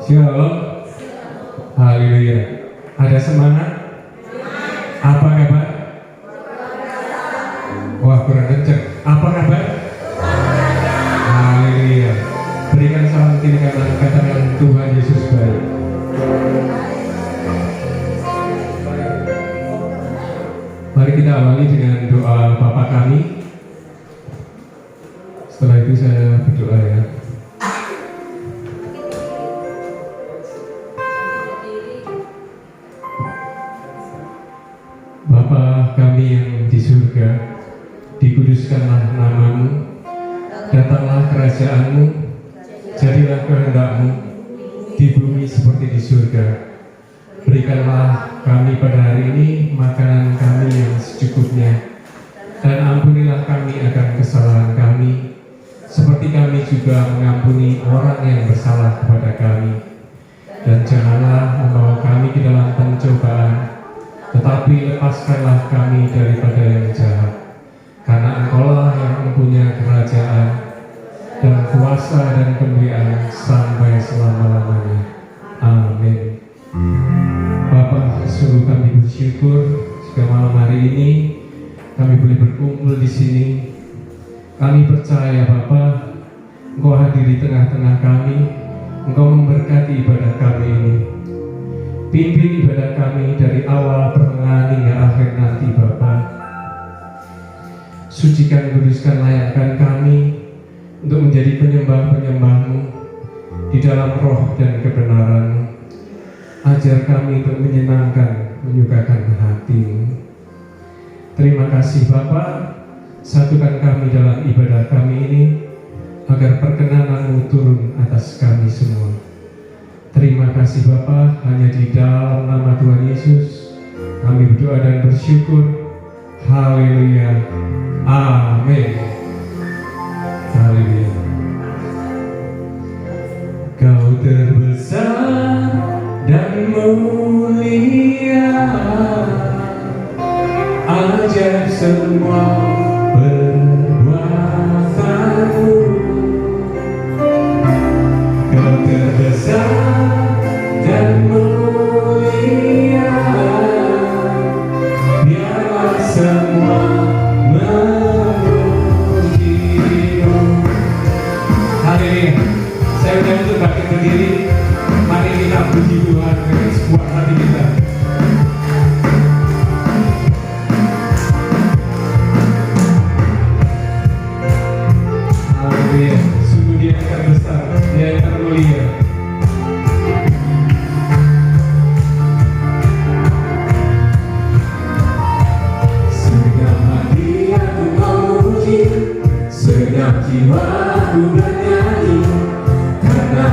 Shalom. Haleluya. Ada semangat? Apa kabar? Wah, kurang kenceng. Apa kabar? Haleluya. Berikan salam kiri kanan, katakan Tuhan Yesus baik. Mari kita awali dengan doa Bapa kami. Setelah itu saya berdoa ya. Bapa kami yang di surga, dikuduskanlah nama-Mu, datanglah kerajaan-Mu, jadilah kehendak-Mu di bumi seperti di surga. Berikanlah kami pada hari ini makanan kami yang secukupnya, dan ampunilah kami akan kesalahan kami, seperti kami juga mengampuni orang yang bersalah kepada kami. Dan janganlah membawa kami ke dalam pencobaan, tetapi lepaskanlah kami daripada yang jahat. Karena Engkaulah yang mempunyai kerajaan dan kuasa dan kemuliaan sampai selama-lamanya. Amin. Bapa, sungguh kami bersyukur jika malam hari ini kami boleh berkumpul di sini. Kami percaya Bapa, Engkau hadir di tengah-tengah kami. Engkau memberkati ibadah kami ini. Pimpin ibadah kami dari awal pertengahan hingga akhir nanti Bapa. Sucikan, kuduskan, layakkan kami untuk menjadi penyembah-penyembah-Mu di dalam roh dan kebenaran-Mu. Ajar kami untuk menyenangkan, menyukakan hati-Mu. Terima kasih Bapa, satukan kami dalam ibadah kami ini, agar perkenanan-Mu turun atas kami semua. Terima kasih Bapa, hanya di dalam nama Tuhan Yesus kami berdoa dan bersyukur. Haleluya. Amin. Haleluya. Kau terbesar dan mulia, ajaib semua perbuatanmu. Kau terbesar dan mulia, biarlah semua memuji-Mu. Haleluya. Saya udah untuk bangkit berdiri. Mari kita puji Tuhan dengan sebuah hati kita. Haleluya. Sungguh Dia yang terbesar, Dia yang termulia. Segenap jiwaku bernyanyi karena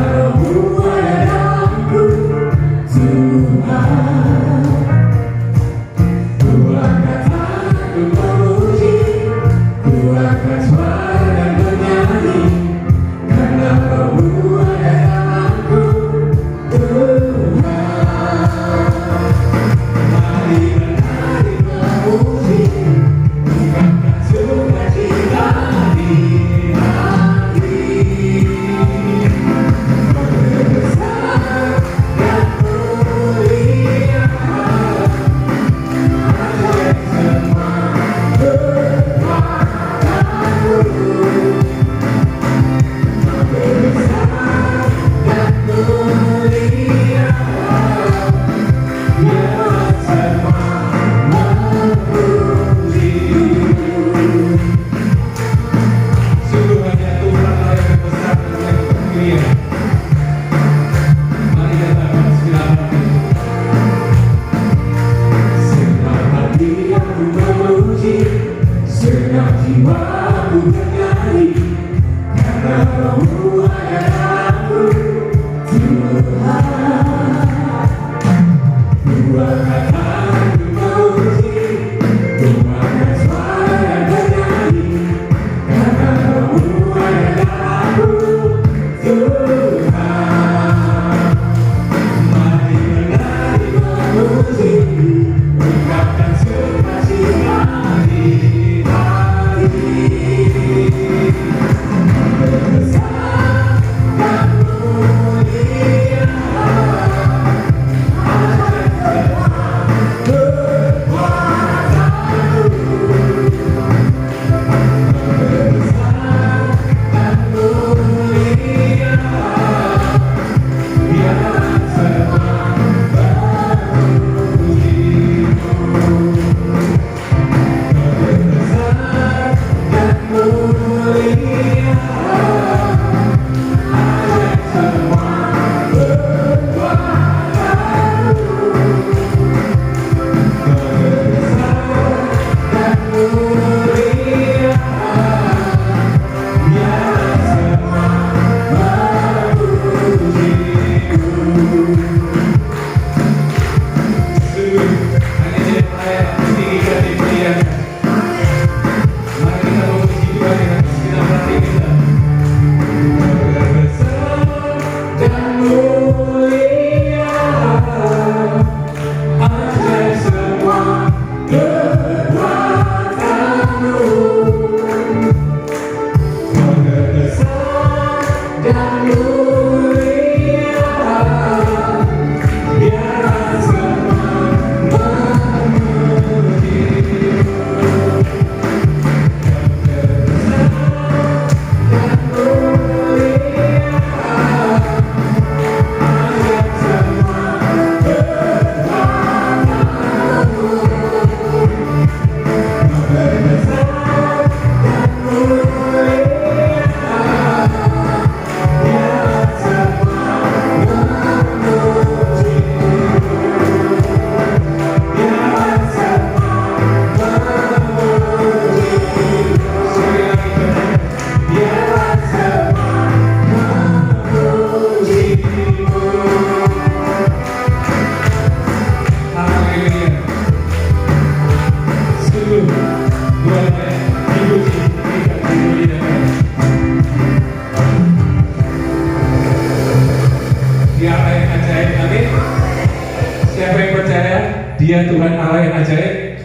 Dia Tuhan Allah yang ajaib.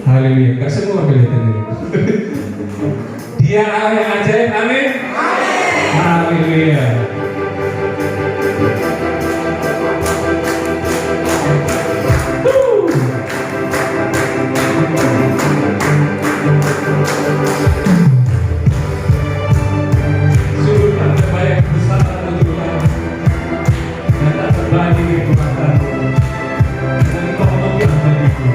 Haleluya. Gak semua kelihatannya. Dia Allah yang ajaib. Amin. Haleluya. Sungguh tak terbayang kebesaran Tuhan dan tak terbanding kekuatanmu. Dan Engkau menopang bagiku.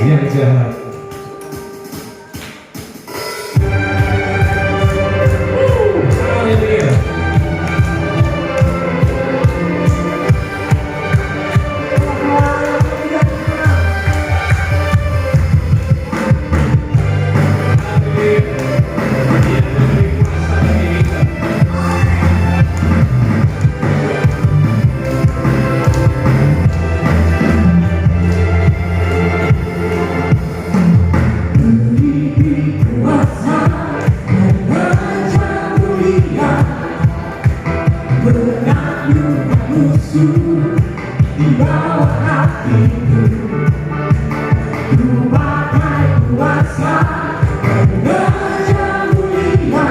yang jahat. Haleluya. Di bawah hatiku, ku pakai kuasa Raja mulia.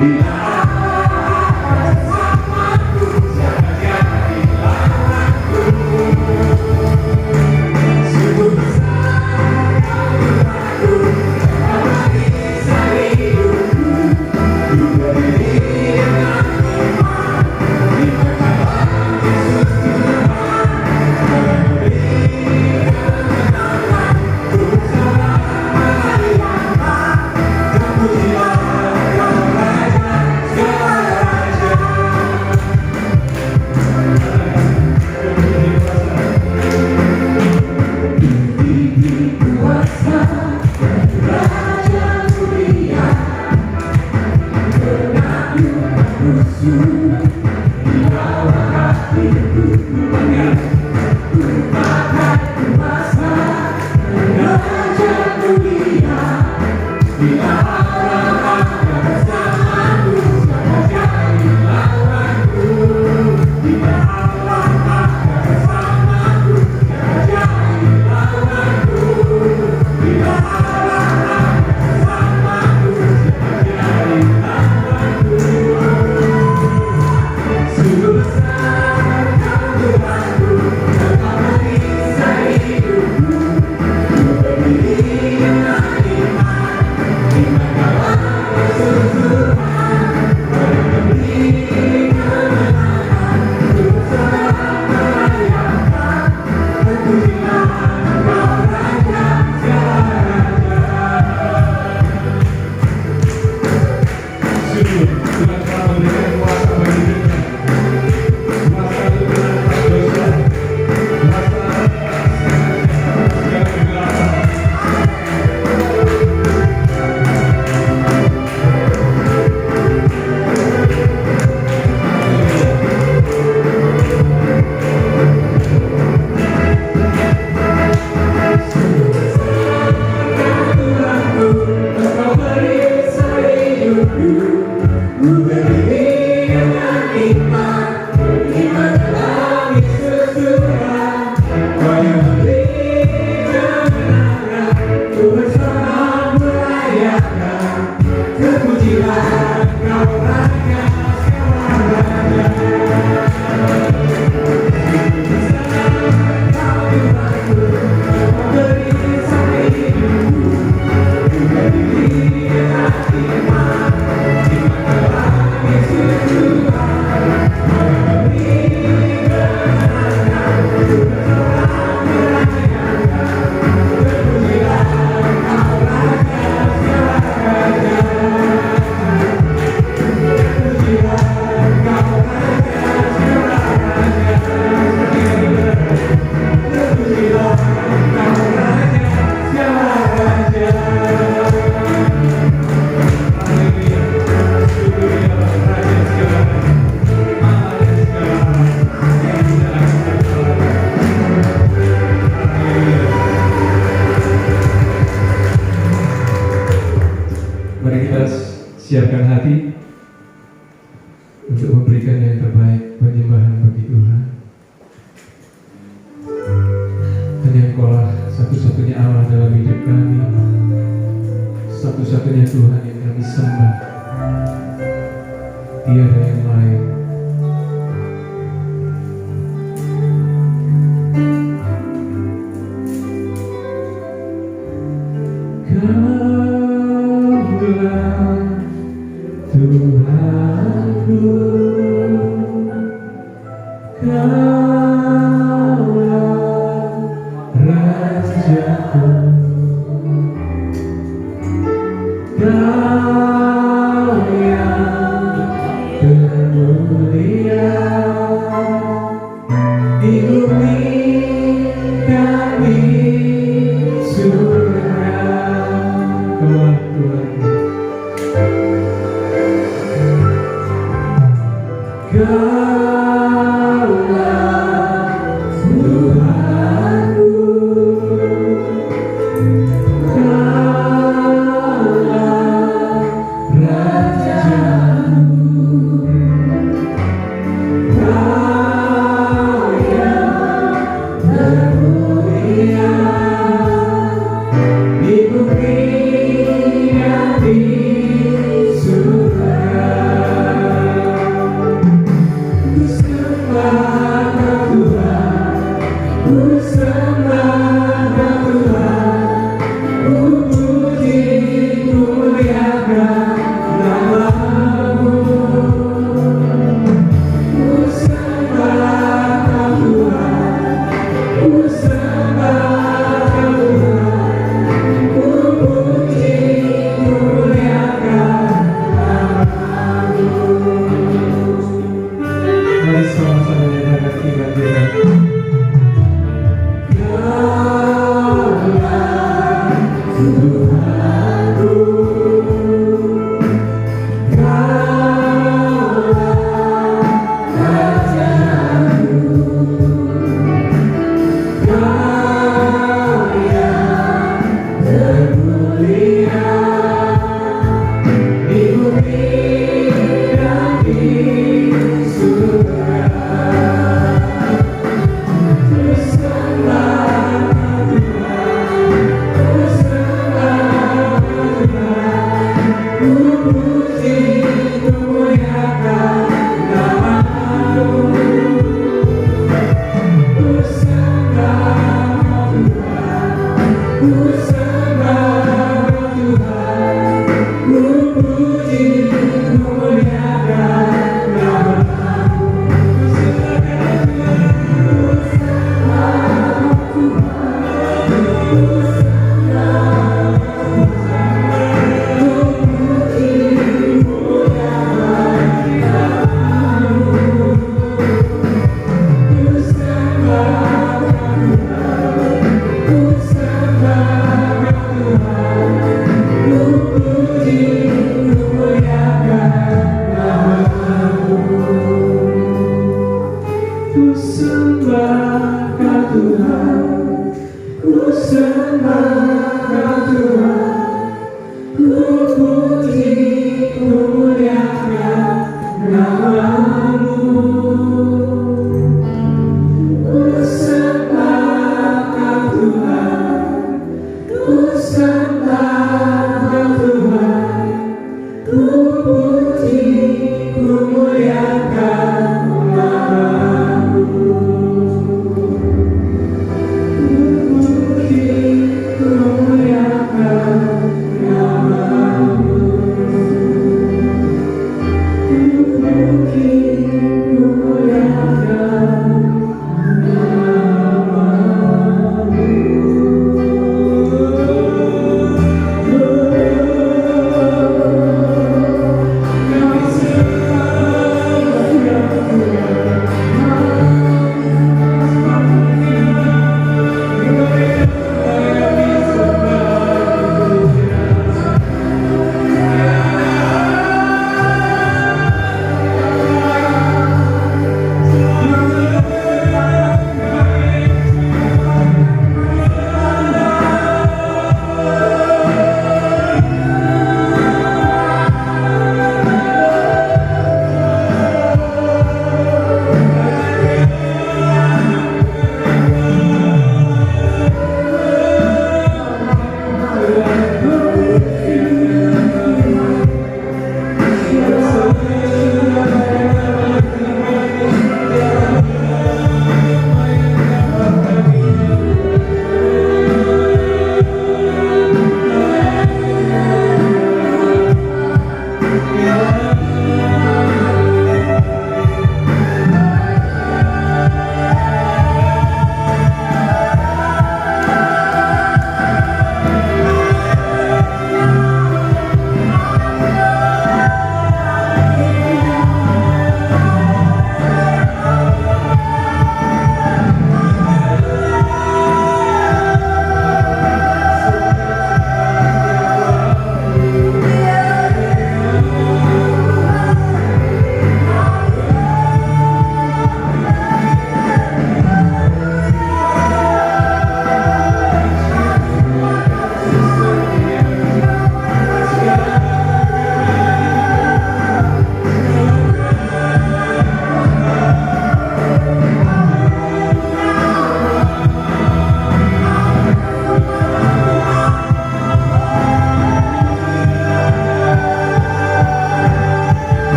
Bila ada bersamaku, siapa jadi lawanku? Sungguh besar Tuhanku, dalam kisah hidupku. Ku berdiri dengan iman di mata Yesus Tuhan. siapkan hati untuk memberikan yang terbaik penyembahan bagi Tuhan. Hanya Engkaulah satu-satunya Allah dalam hidup kami, satu-satunya Tuhan yang kami sembah, tiada yang lain. Tuhanku, Kaulah Rajaku. Kau yang termulia di bumi dan di surga. Kaulah Tuhanku, Kaulah Rajaku, Kau yang termulia di bumi dan di surga. Ku sembah Tuhan, ku sembah Tuhan, ku puji, ku muliakan nama-Mu. Ku sembah Tuhan, ku sembah Tuhan, ku puji, ku muliakan nama-Mu. Mari sama-sama nyatakan iman kita. Kaulah Tuhanku, Kaulah Rajaku, Kau yang termulia di bumi dan di surga. Ku sembah Tuhan, ku sembah Tuhan, ku puji, ku muliakan nama-Mu. Ku sembah Tuhan, ku sembah Tuhan, ku puji, ku muliakan nama-Mu. Ku sembah Tuhan, ku sembah Tuhan, ku puji, ku muliakan nama-Mu. Ku sembah Tuhan, ku sembah Tuhan, ku puji, ku muliakan nama-Mu.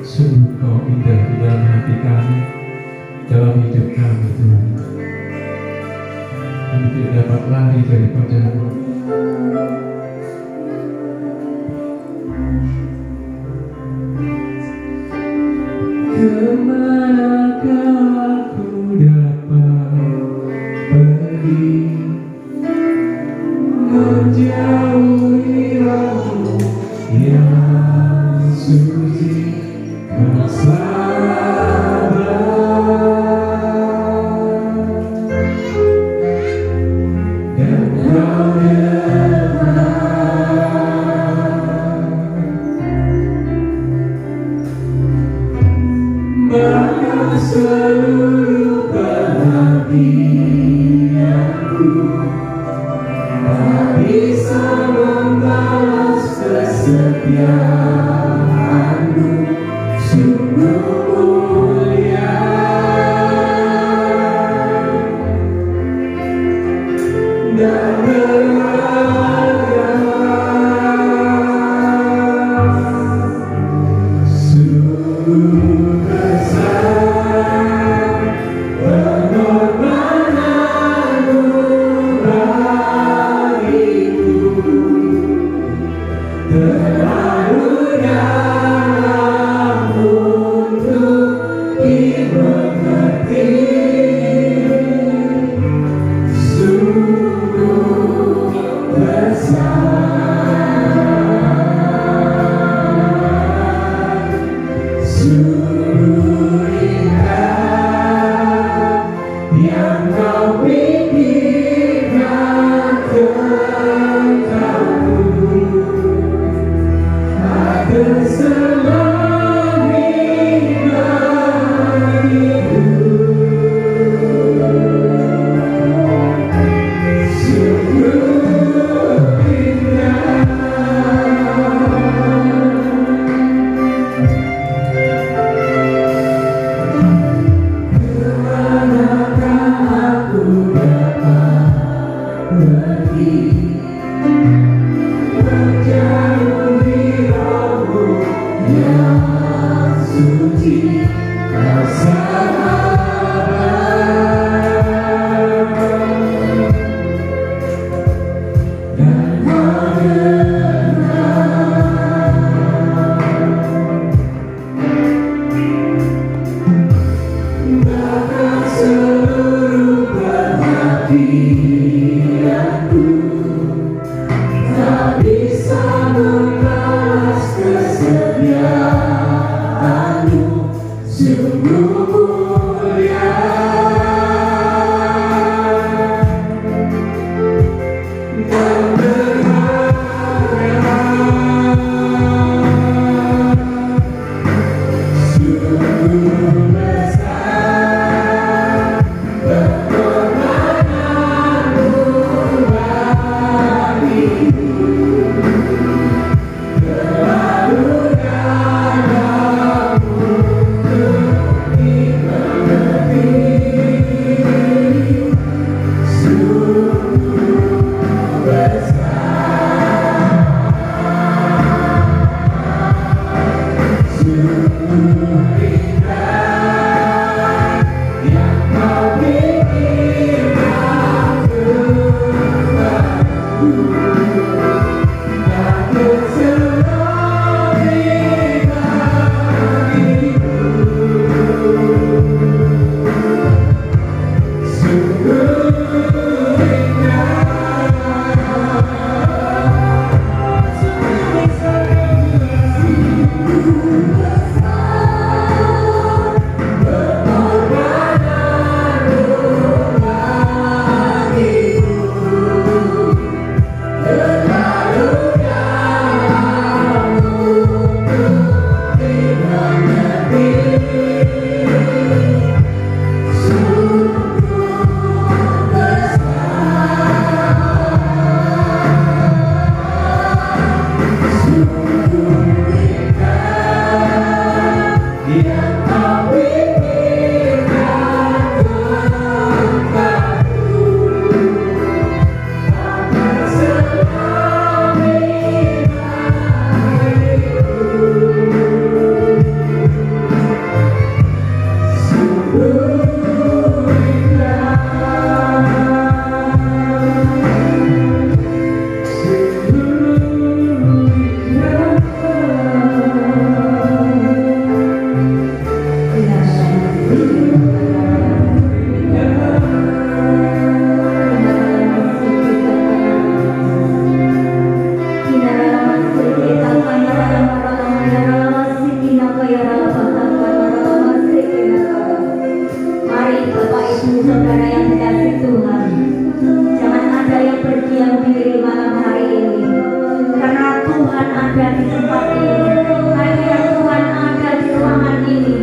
Sungguh Kau indah di dalam hati kami, dalam hidup kami Tuhan. Kami tidak dapat lari daripada-Mu. Kemanakah aku dapat pergi menjauhi Roh-Mu yang suci? Seluruh pengabdianku tak bisa membalas kesetiaan-Mu. Sungguh mulia dan berharga, sungguh besar pengorbanan-Mu bagiku, terlalu aku tak bisa membalas kesetiaanmu, sungguh mulia. Dan berharga, sungguh besar pengorbananmu bagiku, terlalu dalam untuk dimengerti. Sungguh besar, sungguh indah yang kau pikirkan tentangku, takut selebih bagiku. Sungguh yang kau pikirkan tentangku, akan selebih bagiku. Sungguh indah, sungguh indah. Mari Bapak Ibu Saudara yang dikasihi Tuhan, jangan ada yang berdiam diri malam hari ini, karena Tuhan ada di tempat ini, hadirat Tuhan ada di ruangan ini.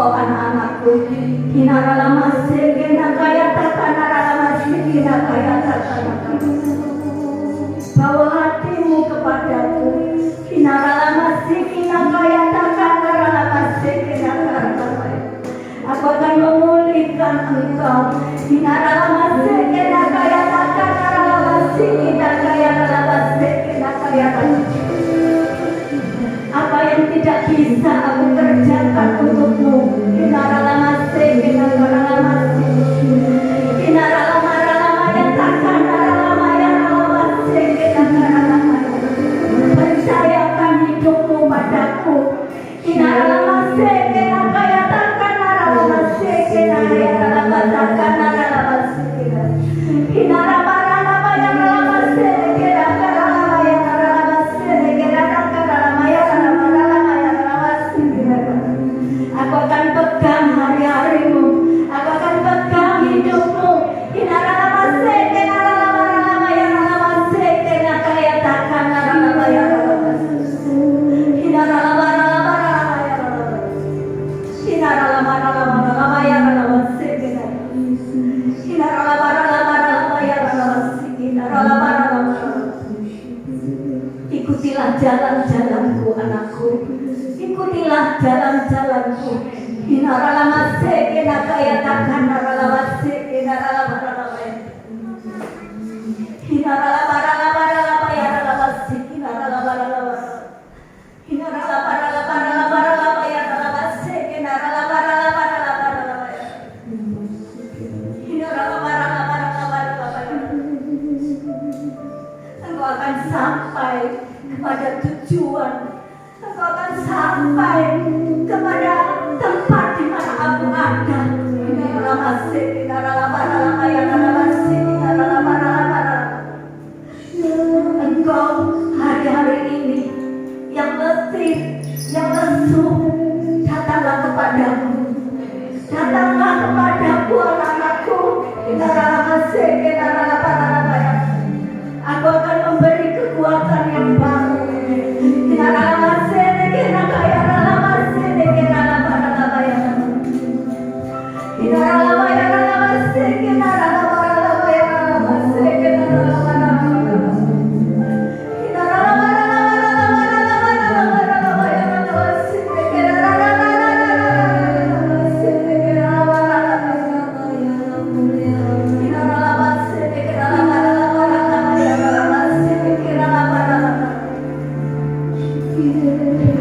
engkau anak-anakku. Hinaralamase kenakayata kanaralamase kinakayata kanaralamase. Bawa hatimu kepadaku. Hinaralamase kinakayata kanaralamase kinakayata. Aku akan memulihkan engkau. Hinaralamase kinakayata kanaralamase kinakayata kinakayata. Apa yang tidak bisa aku kerjakan untukmu, Hinaralamase, Hinaralamase, Hinaralamaralama takkan Hinaralamase, Hinaralamase. Percayakan hidupmu padaku, Hinaralamase, Hinarayatakan Haralamase, Hinarayatakan Haralamase, Hinaramaralama yang Ralamase, aku akan pegang hari-harimu, aku akan pegang hidupmu. Hinaralamase, Hinaralamaralamaya, Ralamase, Hinakayatakan, Ralamaya, Ralamase, Hinaralamaralamaya, Hinaralamaralamaya, Ralamase, Hinaralamaralamaya, Ralamase, Hinaralamaralamaya. Ikutilah jalan-jalanku, anakku. Ikutilah jalan-jalanku. Hinaralamase kinakayatakan naralamase kinaralamaralabaya. Hinaralamaralamaralabaya ralamase kinaralamaralabaya. Hinaralamaralamaralabaya ralamase kinaralamaralamaralabaya. Hinaralamaralamaralabaya. Engkau akan sampai kepada tujuan. Engkau akan sampai kepada tempat di mana aku ada. Hinaralamase, Hinaralamaralabaya, Ralamase, Hinaralamaralabaya. Engkau hari-hari ini yang letih, yang lesu, datanglah kepadaku. Datanglah kepadaku, anak-anakku. Hinaralamase, Hinaralamaralabaya. Aku akan memberi kekuatan yang baru. Hinaralamase, Hinakayaralamase, Hinaralamaralabaya. Hinaralamaya, Ralamase, Hinaralamaralabaya, Ralamase, Hinaralamaralabaya. Hinaralamaralabaya, Ralamase,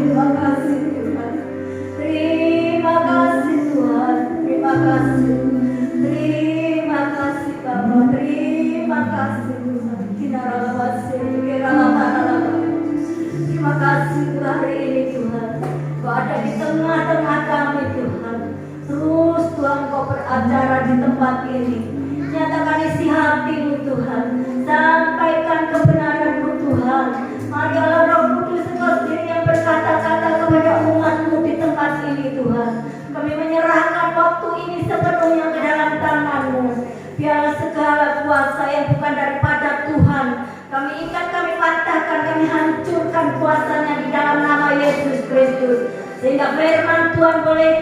Terima kasih Tuhan. Terima kasih Tuhan. Terima kasih. Terima kasih Bapa. Terima kasih Tuhan. Hinaralamase, Hinaralamaralabaya. Terima kasih untuk hari ini Tuhan. Kau ada di tengah-tengah kami Tuhan. Terus Tuhan Kau beracara di tempat ini. Nyatakan isi hatimu Tuhan. Sampaikan kebenaran-Mu Tuhan. Mari Allah Roh Kudus Engkau sendiri yang berkata-kata kepada umat-Mu di tempat ini Tuhan. Kami menyerahkan waktu ini sepenuhnya ke dalam tangan-Mu. Biarlah segala kuasa yang bukan daripada Tuhan kami ikat, kami patahkan, kami hancurkan kuasanya di dalam nama Yesus Kristus. Sehingga firman Tuhan boleh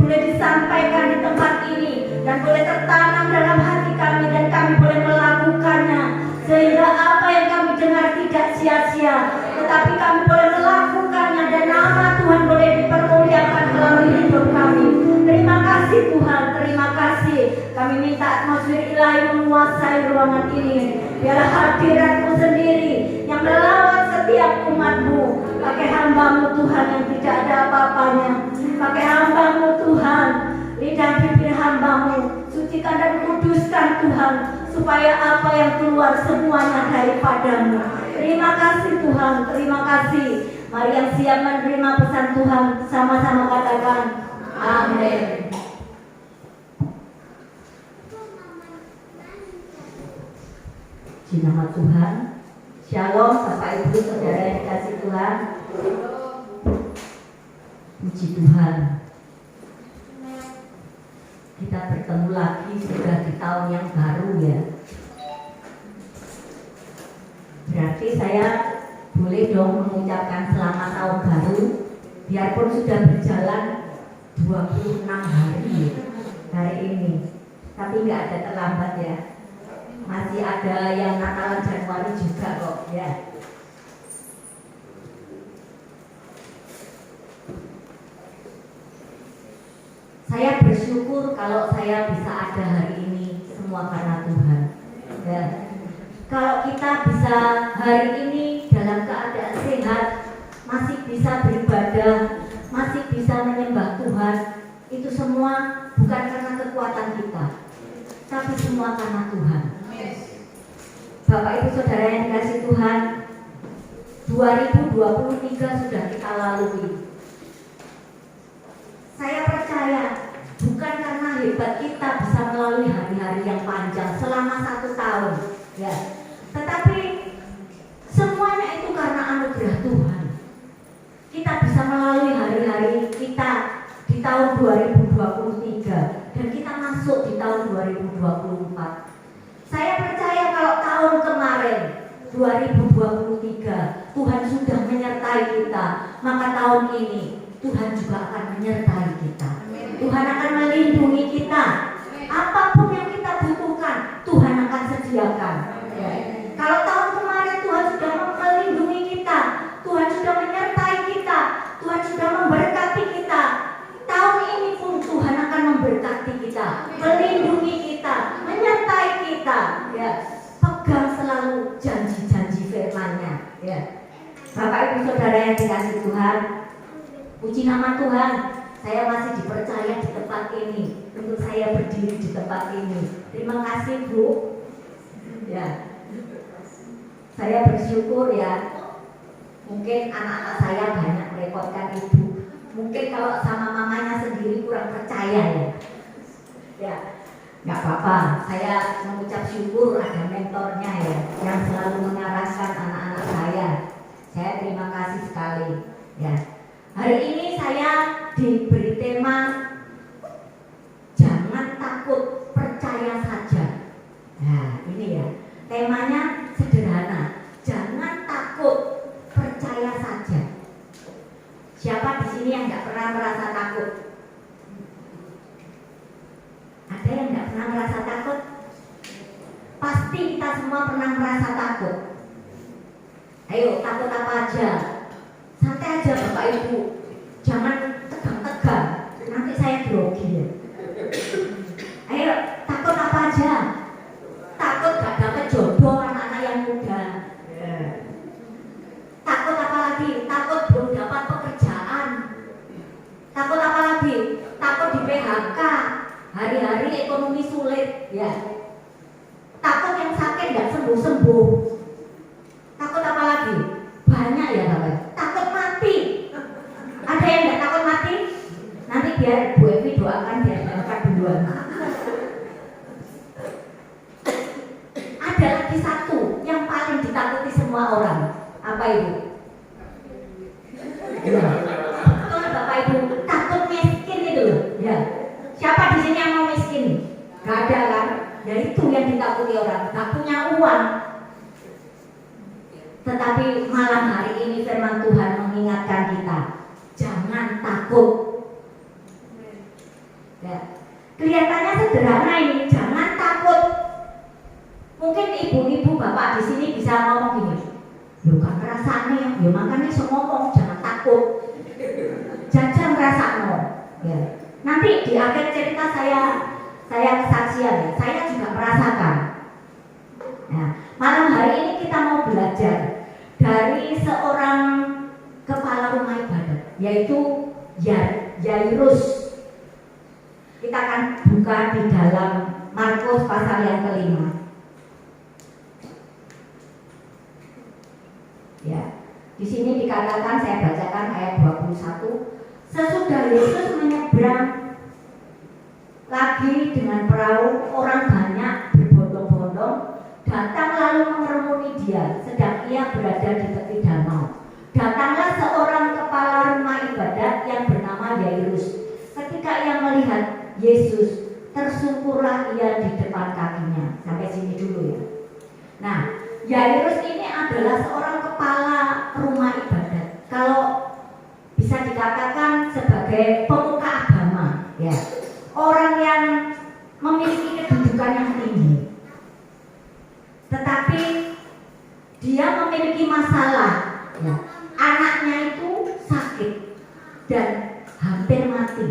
disampaikan di tempat ini dan boleh tertanam dalam hati kami dan kami boleh melakukannya. Sehingga apa yang kami dengar tidak sia-sia, tetapi kami boleh melakukannya dan nama Tuhan boleh dipermuliakan melalui hidup kami. Terima kasih Tuhan, terima kasih. Kami minta atmosfer ilahi menguasai ruangan ini. Biarlah hadirat-Mu sendiri yang melawat setiap umat-Mu. Pakai hamba-Mu Tuhan yang tidak ada apa-apanya. Pakai hamba-Mu Tuhan, lidah bibir hamba-Mu. Sucikan dan kuduskan Tuhan, supaya apa yang keluar semuanya daripada-Mu. Terima kasih Tuhan, terima kasih. Mari yang siap menerima pesan Tuhan, sama-sama katakan amin. Di nama Tuhan, Shalom Bapak Ibu Saudara yang dikasih Tuhan. Puji Tuhan, kita bertemu lagi sudah di tahun yang baru ya. Berarti saya boleh dong mengucapkan selamat tahun baru, biarpun sudah berjalan 26 hari ini. Tapi nggak ada terlambat ya. Masih ada yang Natalan Januari juga kok ya. Saya bersyukur kalau saya bisa ada hari ini semua karena Tuhan. Ya. Kalau kita bisa hari ini dalam keadaan sehat, masih bisa beribadah, masih bisa menyembah Tuhan, itu semua bukan karena kekuatan kita, tapi semua karena Tuhan. Bapak Ibu Saudara yang dikasih Tuhan, 2023 sudah kita lalui. Saya percaya bukan karena hebat kita bisa melalui hari-hari yang panjang selama 1 tahun, ya. Tetapi semuanya itu karena anugerah Tuhan. Kita bisa melalui hari-hari kita di tahun 2023 dan kita masuk di tahun 2024. Saya percaya kalau tahun kemarin 2023 Tuhan sudah menyertai kita, maka tahun ini Tuhan juga akan menyertai kita. Tuhan akan melindungi kita. Apapun yang kita butuhkan, Tuhan akan sediakan. Ya. Kalau tahun kemarin Tuhan sudah melindungi kita, Tuhan sudah menyertai kita, Tuhan sudah memberkati kita, tahun ini pun Tuhan akan memberkati kita, melindungi kita, menyertai kita. Ya. Pegang selalu janji-janji firman-Nya. Ya. Bapak Ibu Saudara yang dikasih Tuhan, puji nama Tuhan, saya masih dipercaya di tempat ini, untuk saya berdiri di tempat ini. Terima kasih Bu. Ya, saya bersyukur ya. Mungkin anak-anak saya banyak merepotkan Ibu. Mungkin kalau sama mamanya sendiri kurang percaya ya. Ya, nggak apa-apa. Saya mengucap syukur ada mentornya ya, yang selalu mengarahkan anak-anak saya. Saya terima kasih sekali. Ya. Hari ini saya diberi tema jangan takut, percaya saja. Nah, ini ya. Temanya sederhana. Jangan takut, percaya saja. Siapa di sini yang nggak pernah merasa takut? Ada yang nggak pernah merasa takut? Pasti kita semua pernah merasa takut. Ayo, takut apa aja? Santai aja Bapak Ibu, jangan tegang-tegang, nanti saya grogi ya. Ayo, takut apa aja? Takut gak dapet jodoh anak-anak yang muda. Takut apa lagi? Takut belum dapat pekerjaan. Takut apa lagi? Takut di PHK, hari-hari ekonomi sulit ya. Takut yang sakit gak sembuh-sembuh. Takut apa lagi? Banyak ya Bapak. Takut mati. Ada yang nggak takut mati? Nanti biar Bu Evi doakan biar dapat duluan. Ada lagi satu yang paling ditakuti semua orang. Apa itu? Betul Bapak Ibu, takut miskin itu loh. Ya. Siapa di sini yang mau miskin? Gak ada kan? Ya itu yang ditakuti orang. Gak punya uang. Tetapi malam hari ini firman Tuhan mengingatkan kita, jangan takut. Ya. Kelihatannya sederhana ini, jangan takut. Mungkin ibu-ibu bapak di sini bisa ngomong gini, lu kan rasanya, ya makanya semua ngomong jangan takut. Jangan merasa no. Ya. Nanti di akhir cerita saya kesaksian ya, saya juga merasakan. Nah, malam hari ini kita mau belajar dari seorang kepala rumah ibadat, yaitu Yairus. Kita akan buka di dalam Markus pasal yang ke-5. Ya, di sini dikatakan, saya bacakan ayat 21. Sesudah Yesus menyeberang lagi dengan perahu, orang banyak berbondong-bondong datang lalu mengerumuni dia, sedang ia berada di tepi danau. Datanglah seorang kepala rumah ibadat yang bernama Yairus. Ketika ia melihat Yesus, tersungkurlah ia di depan kakinya. Sampai sini dulu ya. Nah, Yairus ini adalah seorang kepala rumah ibadat. Kalau bisa dikatakan sebagai pemuka agama dan hampir mati.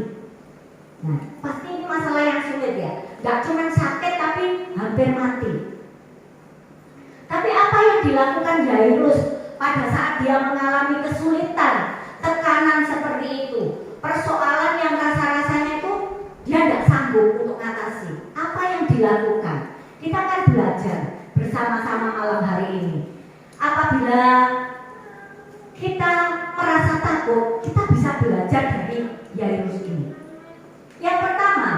Nah, pasti ini masalah yang sulit ya. Gak cuma sakit tapi hampir mati. Tapi apa yang dilakukan Yairus pada saat dia mengalami kesulitan, tekanan seperti itu, persoalan yang rasa-rasanya itu dia tidak sanggup untuk mengatasi. Apa yang dilakukan? Kita akan belajar bersama-sama malam hari ini. Apabila kita merasa takut, kita bisa belajar dari Yairus ini. Yang pertama,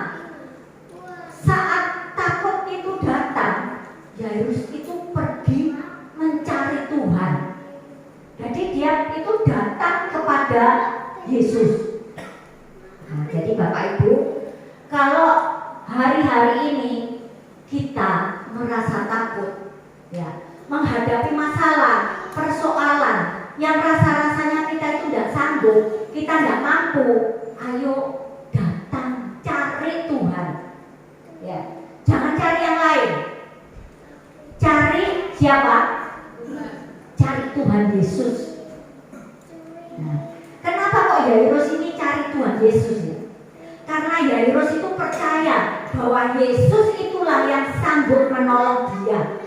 saat takut itu datang, Yairus itu pergi mencari Tuhan. Jadi dia itu datang kepada Yesus. Nah, jadi Bapak Ibu, kalau hari-hari ini kita merasa takut, ya, menghadapi masalah, persoalan yang rasa-rasanya kita itu tidak sanggup, kita tidak mampu, ayo datang cari Tuhan. Ya, jangan cari yang lain. Cari siapa? Cari Tuhan Yesus. Nah, kenapa kok Yairus ini cari Tuhan Yesus ya? Karena Yairus itu percaya bahwa Yesus itulah yang sanggup menolong dia.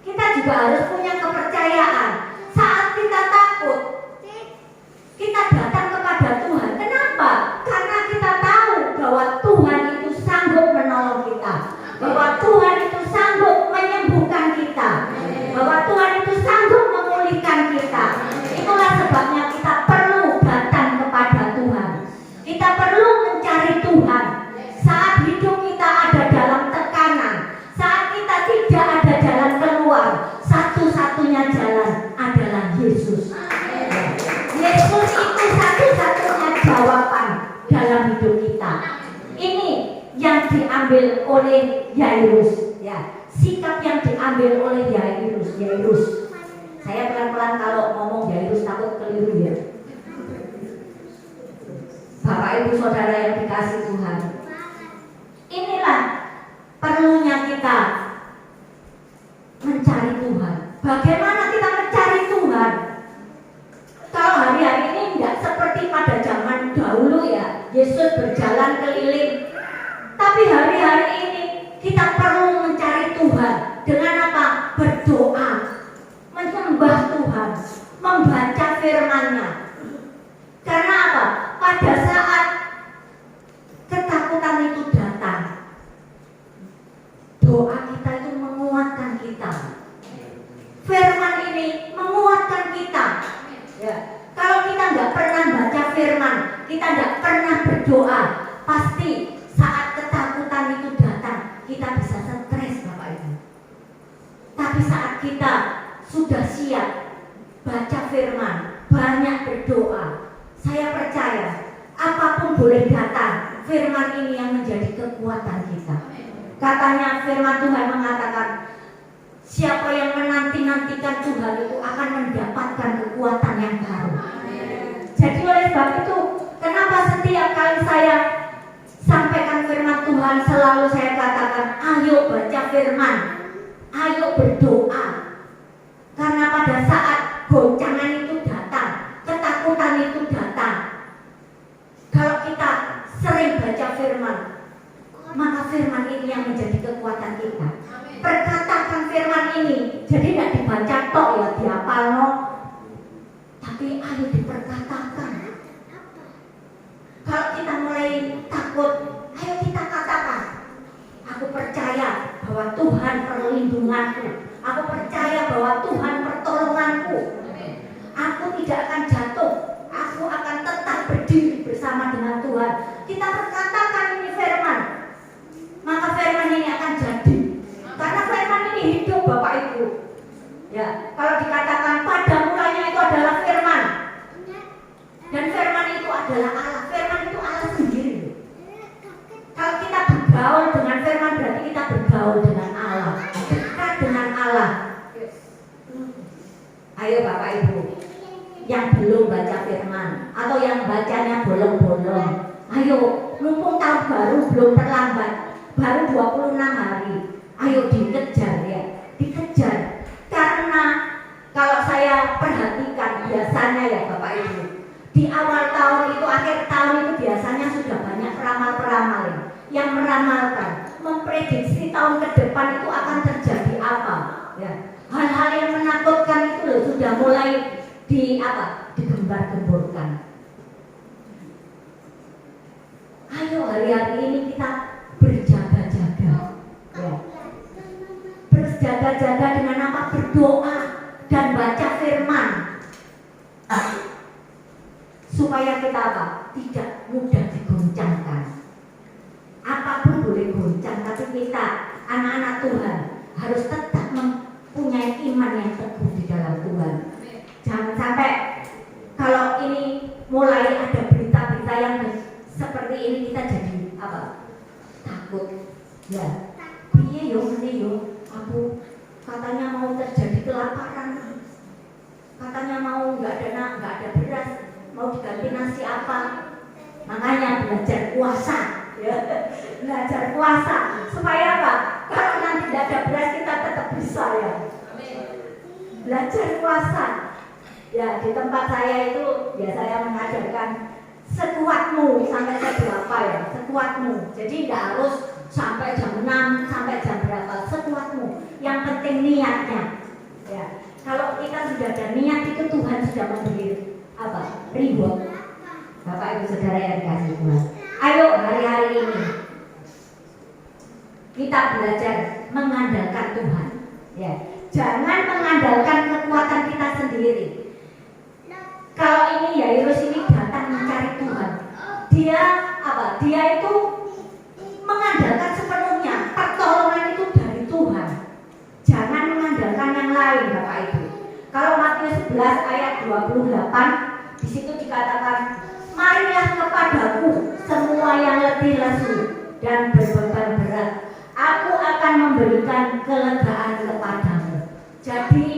Kita juga harus punya kepercayaan. Saat kita takut, kita datang kepada Tuhan. Kenapa? Karena kita tahu bahwa Tuhan itu sanggup menolong kita, bahwa Tuhan itu sanggup menyembuhkan kita, bahwa Tuhan itu sanggup memulihkan kita. Itulah sebabnya kita perlu datang kepada Tuhan. Kita perlu mencari Tuhan. Saat hidup kita ada dalam tekanan, saat kita tidak ada jalan keluar, satu-satunya jalan adalah Yesus. Yesus itu satu-satunya jawaban dalam hidup kita. Ini yang diambil oleh Yairus, ya. Sikap yang diambil oleh Yairus. Saya pelan-pelan kalau ngomong Yairus takut keliru ya. Bapak Ibu Saudara yang dikasih Tuhan, inilah perlunya kita mencari Tuhan. Bagaimana kita mencari Tuhan? Kalau hari-hari ini tidak seperti pada zaman dahulu ya, Yesus berjalan keliling. Tapi hari-hari ini kita perlu mencari Tuhan. Dengan apa? Berdoa, menyembah Tuhan, membaca firman-Nya. Karena apa? Pada saat ketakutan itu datang, doa kita itu menguatkan kita. Firman ini menguatkan kita. Ya. Kalau kita nggak pernah baca firman, kita nggak pernah berdoa, pasti saat ketakutan itu datang, kita bisa stres, Bapak Ibu. Tapi saat kita sudah siap baca firman, banyak berdoa, saya percaya apapun boleh datang, firman ini yang menjadi kekuatan kita. Katanya firman Tuhan mengatakan, siapa yang menanti-nantikan Tuhan itu akan mendapatkan kekuatan yang baru. Jadi oleh sebab itu, kenapa setiap kali saya sampaikan firman Tuhan, selalu saya katakan, ayo baca firman, ayo berdoa. Karena pada saat goncangan itu datang, ketakutan itu datang, kalau kita sering baca firman, maka firman ini yang menjadi kekuatan kita. Perkatakan firman ini, jadi tidak dibaca tok ya, dihafal no, tapi ayo diperkatakan. Kalau kita mulai takut, ayo kita katakan, aku percaya bahwa Tuhan perlindunganku, aku percaya bahwa Tuhan pertolonganku, aku tidak akan jatuh, aku akan tetap berdiri bersama dengan Tuhan. Kita perkatakan ini firman, maka firman ini akan jadi. Karena firman ini hidup, Bapak Ibu. Ya, kalau dikatakan pada mulanya itu adalah firman, dan firman itu adalah Allah. Firman itu Allah sendiri. Kalau kita bergaul dengan firman, berarti kita bergaul dengan Allah, dekat dengan Allah. Ayo Bapak Ibu yang belum baca firman atau yang bacanya bolong-bolong, ayo, mumpung tahun baru belum terlambat, baru 26 hari, ayo dikejar ya, dikejar. Karena kalau saya perhatikan biasanya ya Bapak Ibu, Di awal tahun itu, akhir tahun itu biasanya sudah banyak peramal-peramal yang meramalkan, memprediksi tahun ke depan itu akan terjadi apa. Ya. Hal-hal yang menakutkan itu loh, sudah mulai digembar-gemborkan. Ayo hari-hari ini kita berjaga-jaga, ya. Berjaga-jaga dengan apa? Berdoa dan baca firman, supaya kita apa? Tidak mudah digoncangkan. Apapun boleh goncang, tapi kita anak-anak Tuhan harus tetap mempunyai iman yang teguh di dalam Tuhan. Jangan sampai kalau ini mulai ada berita-berita yang seperti ini kita jadi apa? Takut. Ya. Piye yo ngene yo, aku katanya mau terjadi kelaparan. Katanya mau nggak ada beras, mau diganti nasi apa? Makanya belajar puasa, ya. Belajar puasa supaya apa? Kalau nanti tidak ada beras kita tetap bisa, ya. Belajar puasa. Ya, di tempat saya itu ya saya mengajarkan sekuatmu sampai jam berapa, ya, sekuatmu. Jadi tidak harus sampai jam 6 sampai jam berapa, sekuatmu. Yang penting niatnya, ya. Kalau kita sudah ada niat itu Tuhan sudah memberi apa? Reward. Bapak Ibu Saudara yang dikasihi Tuhan. Ayo hari-hari ini kita belajar mengandalkan Tuhan, ya. Jangan mengandalkan kekuatan kita sendiri. Kalau ini Yairus ini datang mencari Tuhan, dia apa? Dia itu mengandalkan sepenuhnya, pertolongan itu dari Tuhan. Jangan mengandalkan yang lain, Bapak Ibu. Kalau Matius 11 ayat 28, di situ dikatakan, marilah kepadaku semua yang letih lesu dan berbeban berat, aku akan memberikan kelegaan kepadamu. Jadi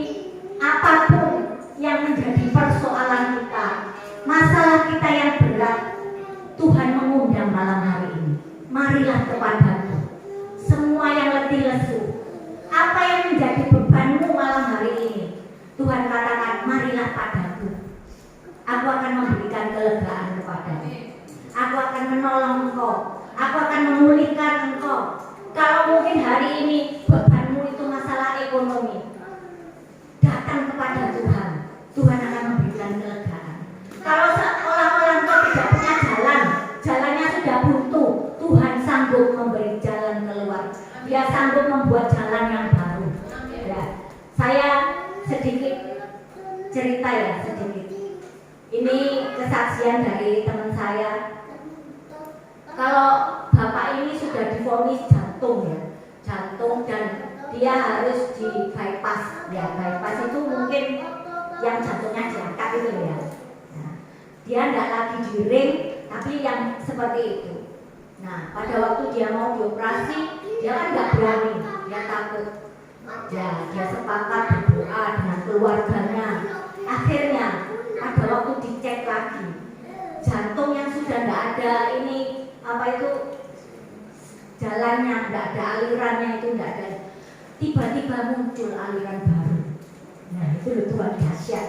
apapun yang menjadi persoalan kita, masalah kita yang berat, Tuhan mengundang malam hari ini. Marilah kepadaku semua yang letih lesu. Apa yang menjadi bebanmu malam hari ini, Tuhan katakan, marilah padaku. Aku akan memberikan kelegaan kepadamu. Aku akan menolong engkau. Aku akan memulihkan engkau. Kalau mungkin hari ini bebanmu itu masalah ekonomi, datang kepada Tuhan. Tuhan akan memberikan kelegaan. Kalau seolah-olah engkau tidak punya jalan, jalannya sudah buntu, Tuhan sanggup memberi jalan keluar. Dia sanggup membuat jalan yang baru. Ya. Saya sedikit cerita, ya, sedikit. Ini kesaksian dari teman saya. Kalau bapak ini sudah divonis jantung, ya, jantung, dan dia harus di bypass. Ya, bypass itu mungkin yang jantungnya diangkat itu, ya. Nah, dia tidak lagi di ring, tapi yang seperti itu. Nah, pada waktu dia mau dioperasi, dia kan nggak berani, dia takut. Ya, dia sepakat berdoa dengan keluarganya. Akhirnya pada waktu dicek lagi, jantung yang sudah tidak ada ini apa itu jalannya, tidak ada alirannya, itu tidak ada. Tiba-tiba muncul aliran baru. Nah, itu loh Tuhan dahsyat.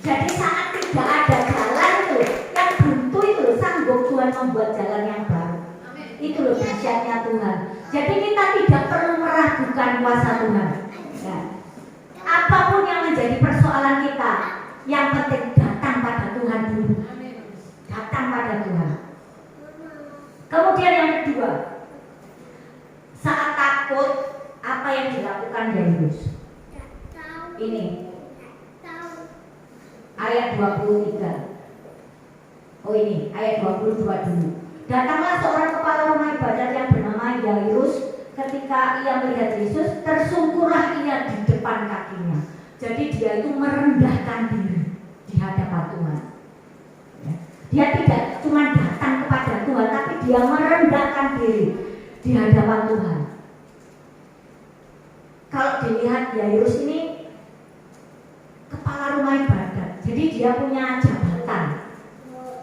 Jadi saat tidak ada jalan itu, yang buntu itu sanggup Tuhan membuat jalan yang baru. Itu loh dahsyatnya Tuhan. Jadi kita tidak perlu meragukan kuasa Tuhan. Ya. Apapun yang menjadi persoalan kita, yang penting datang pada Tuhan dulu. Datang pada Tuhan. Kemudian yang kedua, saat takut, apa yang dilakukan Yairus? Ini ayat 23. Oh ini ayat 22 dulu. Datanglah seorang kepala rumah ibadat yang bernama Yairus. Ketika ia melihat Yesus, tersungkurlah ia di depan kakinya. Jadi dia itu merendahkan diri di hadapan Tuhan. Ya. Dia tidak cuma datang kepada Tuhan, tapi dia merendahkan diri di hadapan Tuhan. Kalau dilihat Yairus ini kepala rumah ibadat, jadi dia punya jabatan.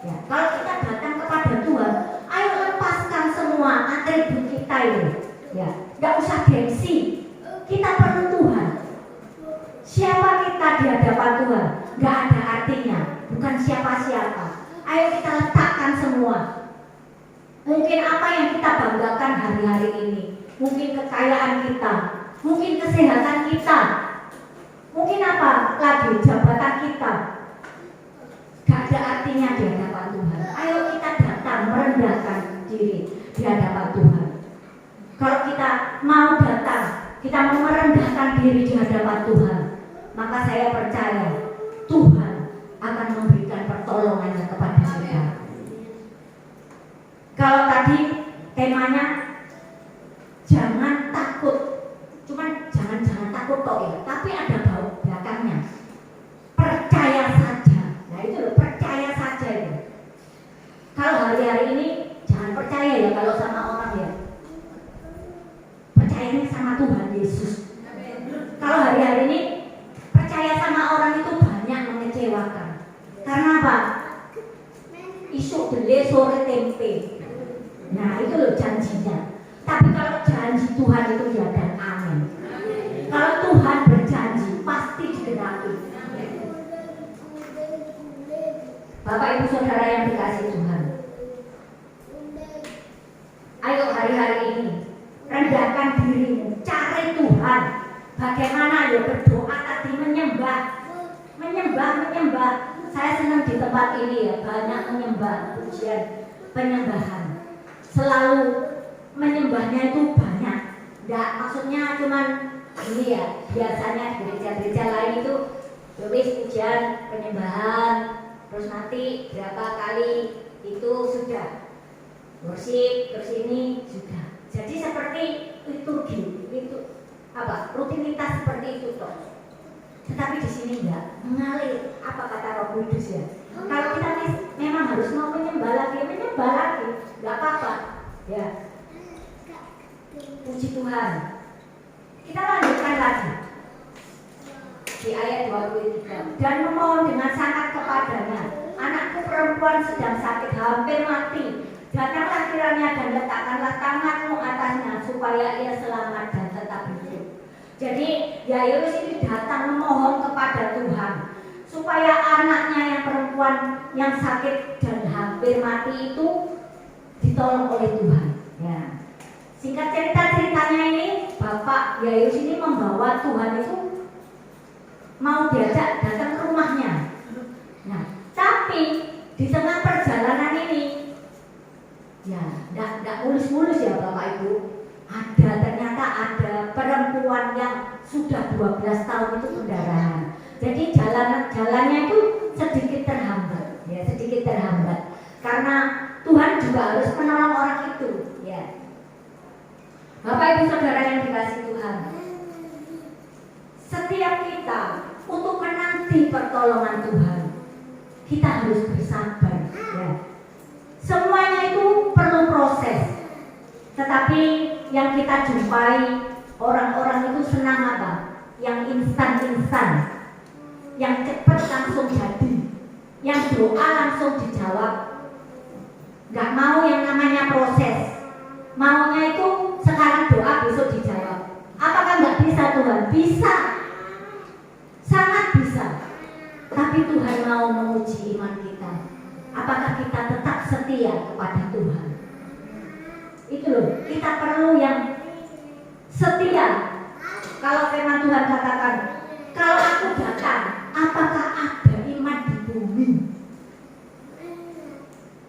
Ya, kalau kita datang kepada Tuhan, ayo lepaskan semua atribut kita ini. Ya, nggak usah gengsi. Kita perlu Tuhan. Siapa kita di hadapan Tuhan? Nggak ada artinya. Bukan siapa-siapa. Ayo kita letakkan semua. Mungkin apa yang kita banggakan hari-hari ini, mungkin kekayaan kita, mungkin kesehatan kita, mungkin apa lagi jabatan kita, gak ada artinya di hadapan Tuhan. Ayo kita datang merendahkan diri di hadapan Tuhan. Kalau kita mau datang, kita mau merendahkan diri di hadapan Tuhan, maka saya percaya Tuhan akan memberikan pertolongannya kepada kita. Kalau tadi temanya jangan takut, cuman jangan takut kok ya, tapi ada belakangnya. Percaya saja. Nah itu loh, percaya saja itu. Kalau hari-hari ini jangan percaya ya kalau sama orang ya. Percayanya sama Tuhan Yesus. Kalau hari-hari ini percaya sama orang itu banyak mengecewakan. Karena apa? Isu dele sore tempe. Nah itu loh janjinya. Tapi kalau janji Tuhan itu ya dan amin. Kalau Tuhan berjanji pasti digenapi. Bapak Ibu Saudara yang dikasihi Tuhan, ayo hari-hari ini rendahkan dirimu, cari Tuhan. Bagaimana ya berdoa tadi, menyembah. Saya senang di tempat ini ya, banyak menyembah, pujian, penyembahan. Selalu menyembahnya itu banyak. Enggak maksudnya cuman ini ya, biasanya gereja-gereja lain itu tulis pujian, penyembahan, terus nanti berapa kali itu sudah worship, terus ini sudah. Jadi seperti liturgi, itu apa? Rutinitas seperti itu toh. Tetapi di sini enggak mengalir, apa kata Roh Kudus ya. Kalau kita memang harus mau menyembah lagi, enggak apa-apa. Ya. Puji Tuhan. Kita lanjutkan lagi. Di ayat 23. Dan memohon dengan sangat kepadanya, anakku perempuan sedang sakit, hampir mati. Datanglah kiranya dan letakkanlah tanganmu atasnya supaya ia selamat dan tetap hidup. Jadi Yairus ini datang memohon kepada Tuhan supaya anaknya yang perempuan yang sakit dan hampir mati itu ditolong oleh Tuhan. Ya. Singkat ceritanya ini, Bapak Yairus ini membawa Tuhan itu mau diajak datang ke rumahnya. Nah, tapi di tengah perjalanan ini, ya, enggak mulus-mulus ya Bapak Ibu. Ternyata ada perempuan yang sudah 12 tahun itu pendarahan. Jadi jalannya itu sedikit terhambat, ya, sedikit terhambat. Karena Tuhan juga harus menolong orang itu, ya. Bapak Ibu Saudara yang dikasihi Tuhan, setiap kita untuk menanti pertolongan Tuhan, kita harus bersabar, ya. Semuanya itu perlu proses. Tetapi yang kita jumpai orang-orang itu senang apa? Yang instan-instan, yang cepat langsung jadi, yang doa langsung dijawab. Gak mau yang namanya proses. Maunya itu sekarang doa besok dijawab. Apakah gak bisa Tuhan? Bisa, sangat bisa. Tapi Tuhan mau menguji iman kita. Apakah kita tetap setia kepada Tuhan? Itu loh, kita perlu yang setia. Kalau firman Tuhan katakan, kalau aku datang, apakah ada iman di bumi?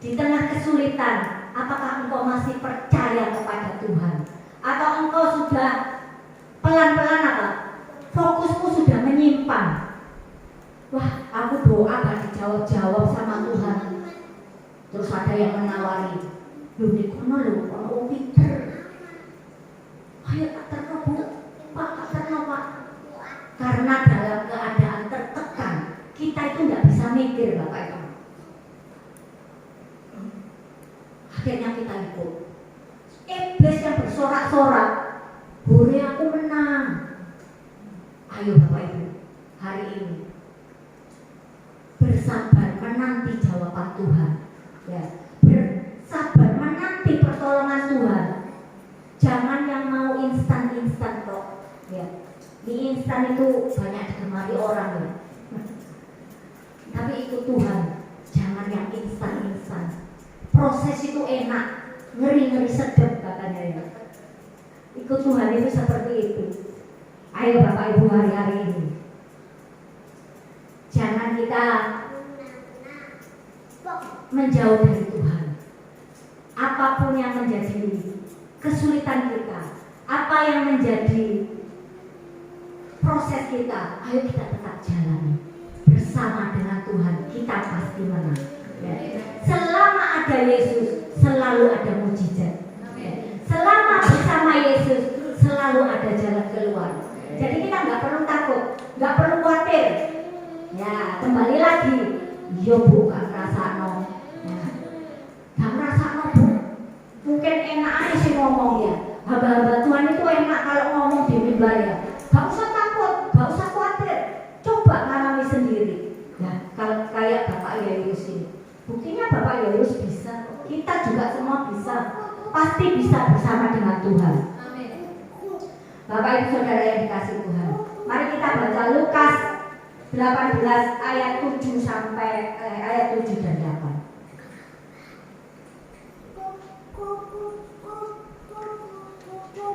Di tengah kesulitan, apakah engkau masih percaya kepada Tuhan? Atau engkau sudah pelan-pelan apa? Fokusmu sudah menyimpang. Wah, aku doa gak dijawab-jawab sama Tuhan. Terus ada yang menawari, lu di kono lu, kono pinter. Ayo tak terno Bu, Pak, tak terno Pak. Karena dalam keadaan tertekan, kita itu nggak bisa mikir Bapak Ibu. Akhirnya kita ikut. Iblis yang bersorak-sorak, boleh aku menang. Ayo Bapak Ibu, hari ini bersabar menanti jawaban Tuhan. Ya, bersabar menanti pertolongan Tuhan. Jangan yang mau instan-instan kok. Ya, di instan itu banyak digemari orang ya. Tapi itu Tuhan, jangan jangan yang instan-instan. Proses itu enak, ngeri-ngeri sedap katanya ya. Ikut Tuhan itu seperti itu. Ayo Bapak Ibu hari-hari ini, jangan kita menjauh dari Tuhan. Apapun yang menjadi kesulitan kita, apa yang menjadi proses kita, ayo kita tetap jalani bersama dengan Tuhan. Kita pasti menang ya. Selama ada Yesus selalu ada mujizat ya. Selama bersama Yesus selalu ada jalan keluar. Jadi kita nggak perlu takut, nggak perlu khawatir ya. Kembali lagi, yo bu gak ngerasano ya. Gak ngerasano bu, mungkin enak aja sih ngomong ya. Hamba-hamba Tuhan itu enak kalau ngomong di mimbar ya. Gak usah takut, gak usah khawatir. Coba ngalami sendiri. Ya, kalau kayak Bapak Yairus ini. Buktinya Bapak Yairus bisa. Kita juga semua bisa. Pasti bisa bersama dengan Tuhan. Bapak Ibu Saudara yang dikasih Tuhan. Mari kita baca Lukas 18 ayat 7 sampai ayat 7 dan 8.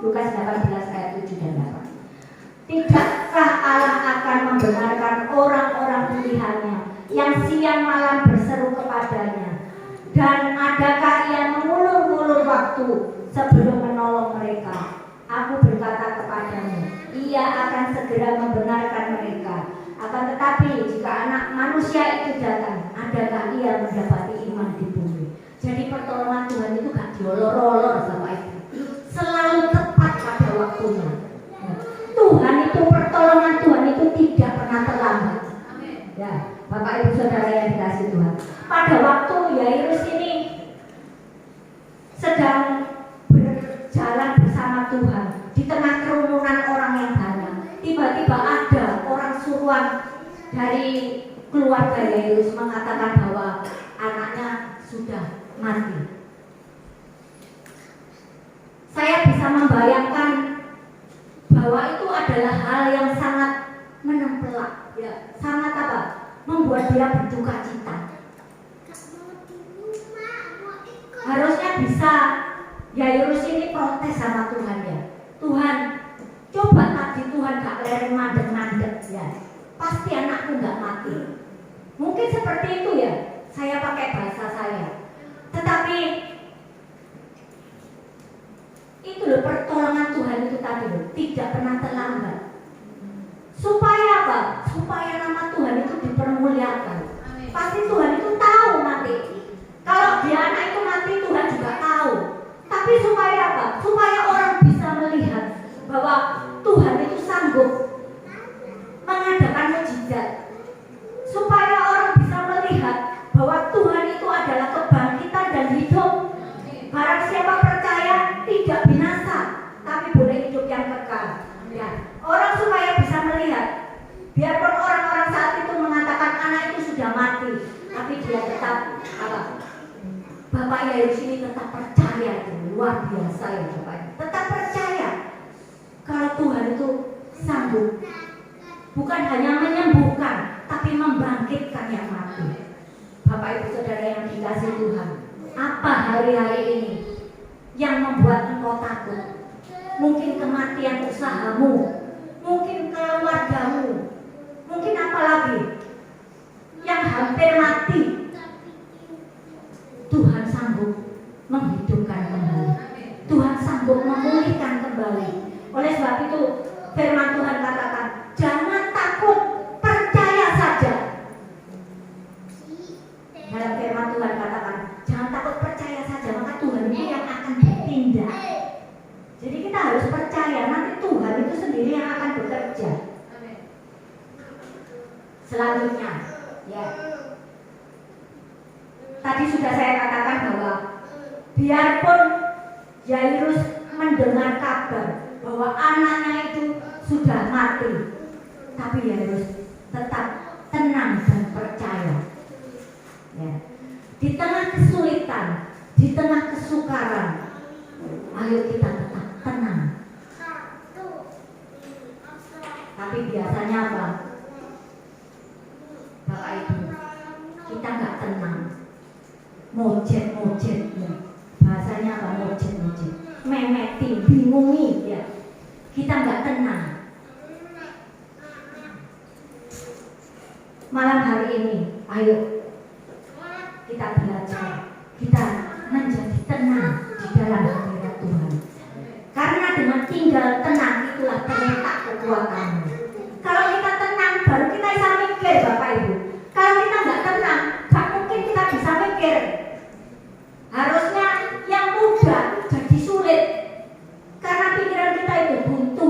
Lukas 18 ayat 7 dan 8. Tidakkah Allah akan membenarkan orang-orang pilihannya yang siang malam berseru kepadanya? Dan adakah ia mengulur-ulur waktu sebelum menolong mereka? Aku berkata kepadamu, ia akan segera membenarkan mereka. Akan tetapi jika anak manusia itu datang, adakah ia mendapati iman di bumi? Jadi pertolongan Tuhan itu gak diolor-olor Bapak Ibu, selalu tepat pada waktunya. Tuhan itu, pertolongan Tuhan itu tidak pernah terlambat. Ya, Bapak Ibu Saudara yang dikasih Tuhan. Pada waktu Yairus ini sedang berjalan bersama Tuhan di tengah kerumunan orang yang banyak, tiba-tiba ada orang suruhan dari keluarga Yairus mengatakan bahwa anaknya sudah mati. Saya bisa membayangkan bahwa itu adalah hal yang sangat menempelak, ya, sangat apa? Membuat dia berduka cita. Harusnya bisa Yairus ini protes sama Tuhan ya. Tuhan, coba tadi Tuhan gak lereng mandek-mandek ya. Pasti anakku gak mati. Mungkin seperti itu ya. Saya pakai bahasa saya. Tetapi itu loh, pertolongan Tuhan itu tadi loh, tidak pernah terlambat. Supaya apa? Supaya nama Tuhan itu dipermuliakan. Pasti Tuhan itu tahu nanti. Kalau dia anak itu mati, Tuhan juga tahu. Tapi supaya apa? Supaya orang bisa melihat bahwa Tuhan itu sanggup mengadakan mujizat. Supaya orang bisa melihat bahwa Tuhan itu adalah kebangkitan dan hidup. Barang siapa percaya tidak binasa, tapi boleh hidup yang kekal. Ya. Orang supaya bisa melihat, biarpun orang-orang saat itu mengatakan anak itu sudah mati, tapi dia tetap apa? Bapak Yairus ini tetap percaya, luar biasa ya Bapak. Tetap percaya kalau Tuhan itu sanggup, bukan hanya menyembuhkan, tapi membangkitkan yang mati. Bapak Ibu Saudara yang dikasih Tuhan, apa hari-hari ini yang membuat engkau takut? Mungkin kematian usahamu, mungkin keluargamu, mungkin apa lagi yang hampir mati. Tuhan sanggup menghidupkan kembali. Tuhan sanggup memulihkan kembali. Oleh sebab itu firman Tuhan katakan, jangan takut, percaya saja. Dalam firman Tuhan katakan, jangan takut, percaya saja, maka Tuhan itu yang akan bertindak. Jadi kita harus percaya, nanti Tuhan itu sendiri yang akan bekerja. Selanjutnya, ya. Tadi sudah saya katakan bahwa biarpun Yairus mendengar kabar bahwa anaknya itu sudah mati, tapi Yairus tetap tenang dan percaya. Ya. Di tengah kesulitan, di tengah kesukaran, ayo kita tetap tenang. Tapi biasanya apa? Bapak Ibu, kita nggak tenang. mojet ya. Bahasanya apa mojet? Memeti, bingungi ya. Kita nggak tenang. Malam hari ini, ayo kita belajar, kita menjadi tenang di dalam hadirat Tuhan. Karena dengan tinggal tenang itulah terletak kekuatanmu. Kalau kita tenang, baru kita bisa mikir, Bapak Ibu. Kalau kita nggak tenang, nggak mungkin kita bisa mikir. Harusnya yang mudah jadi sulit, karena pikiran kita itu buntu.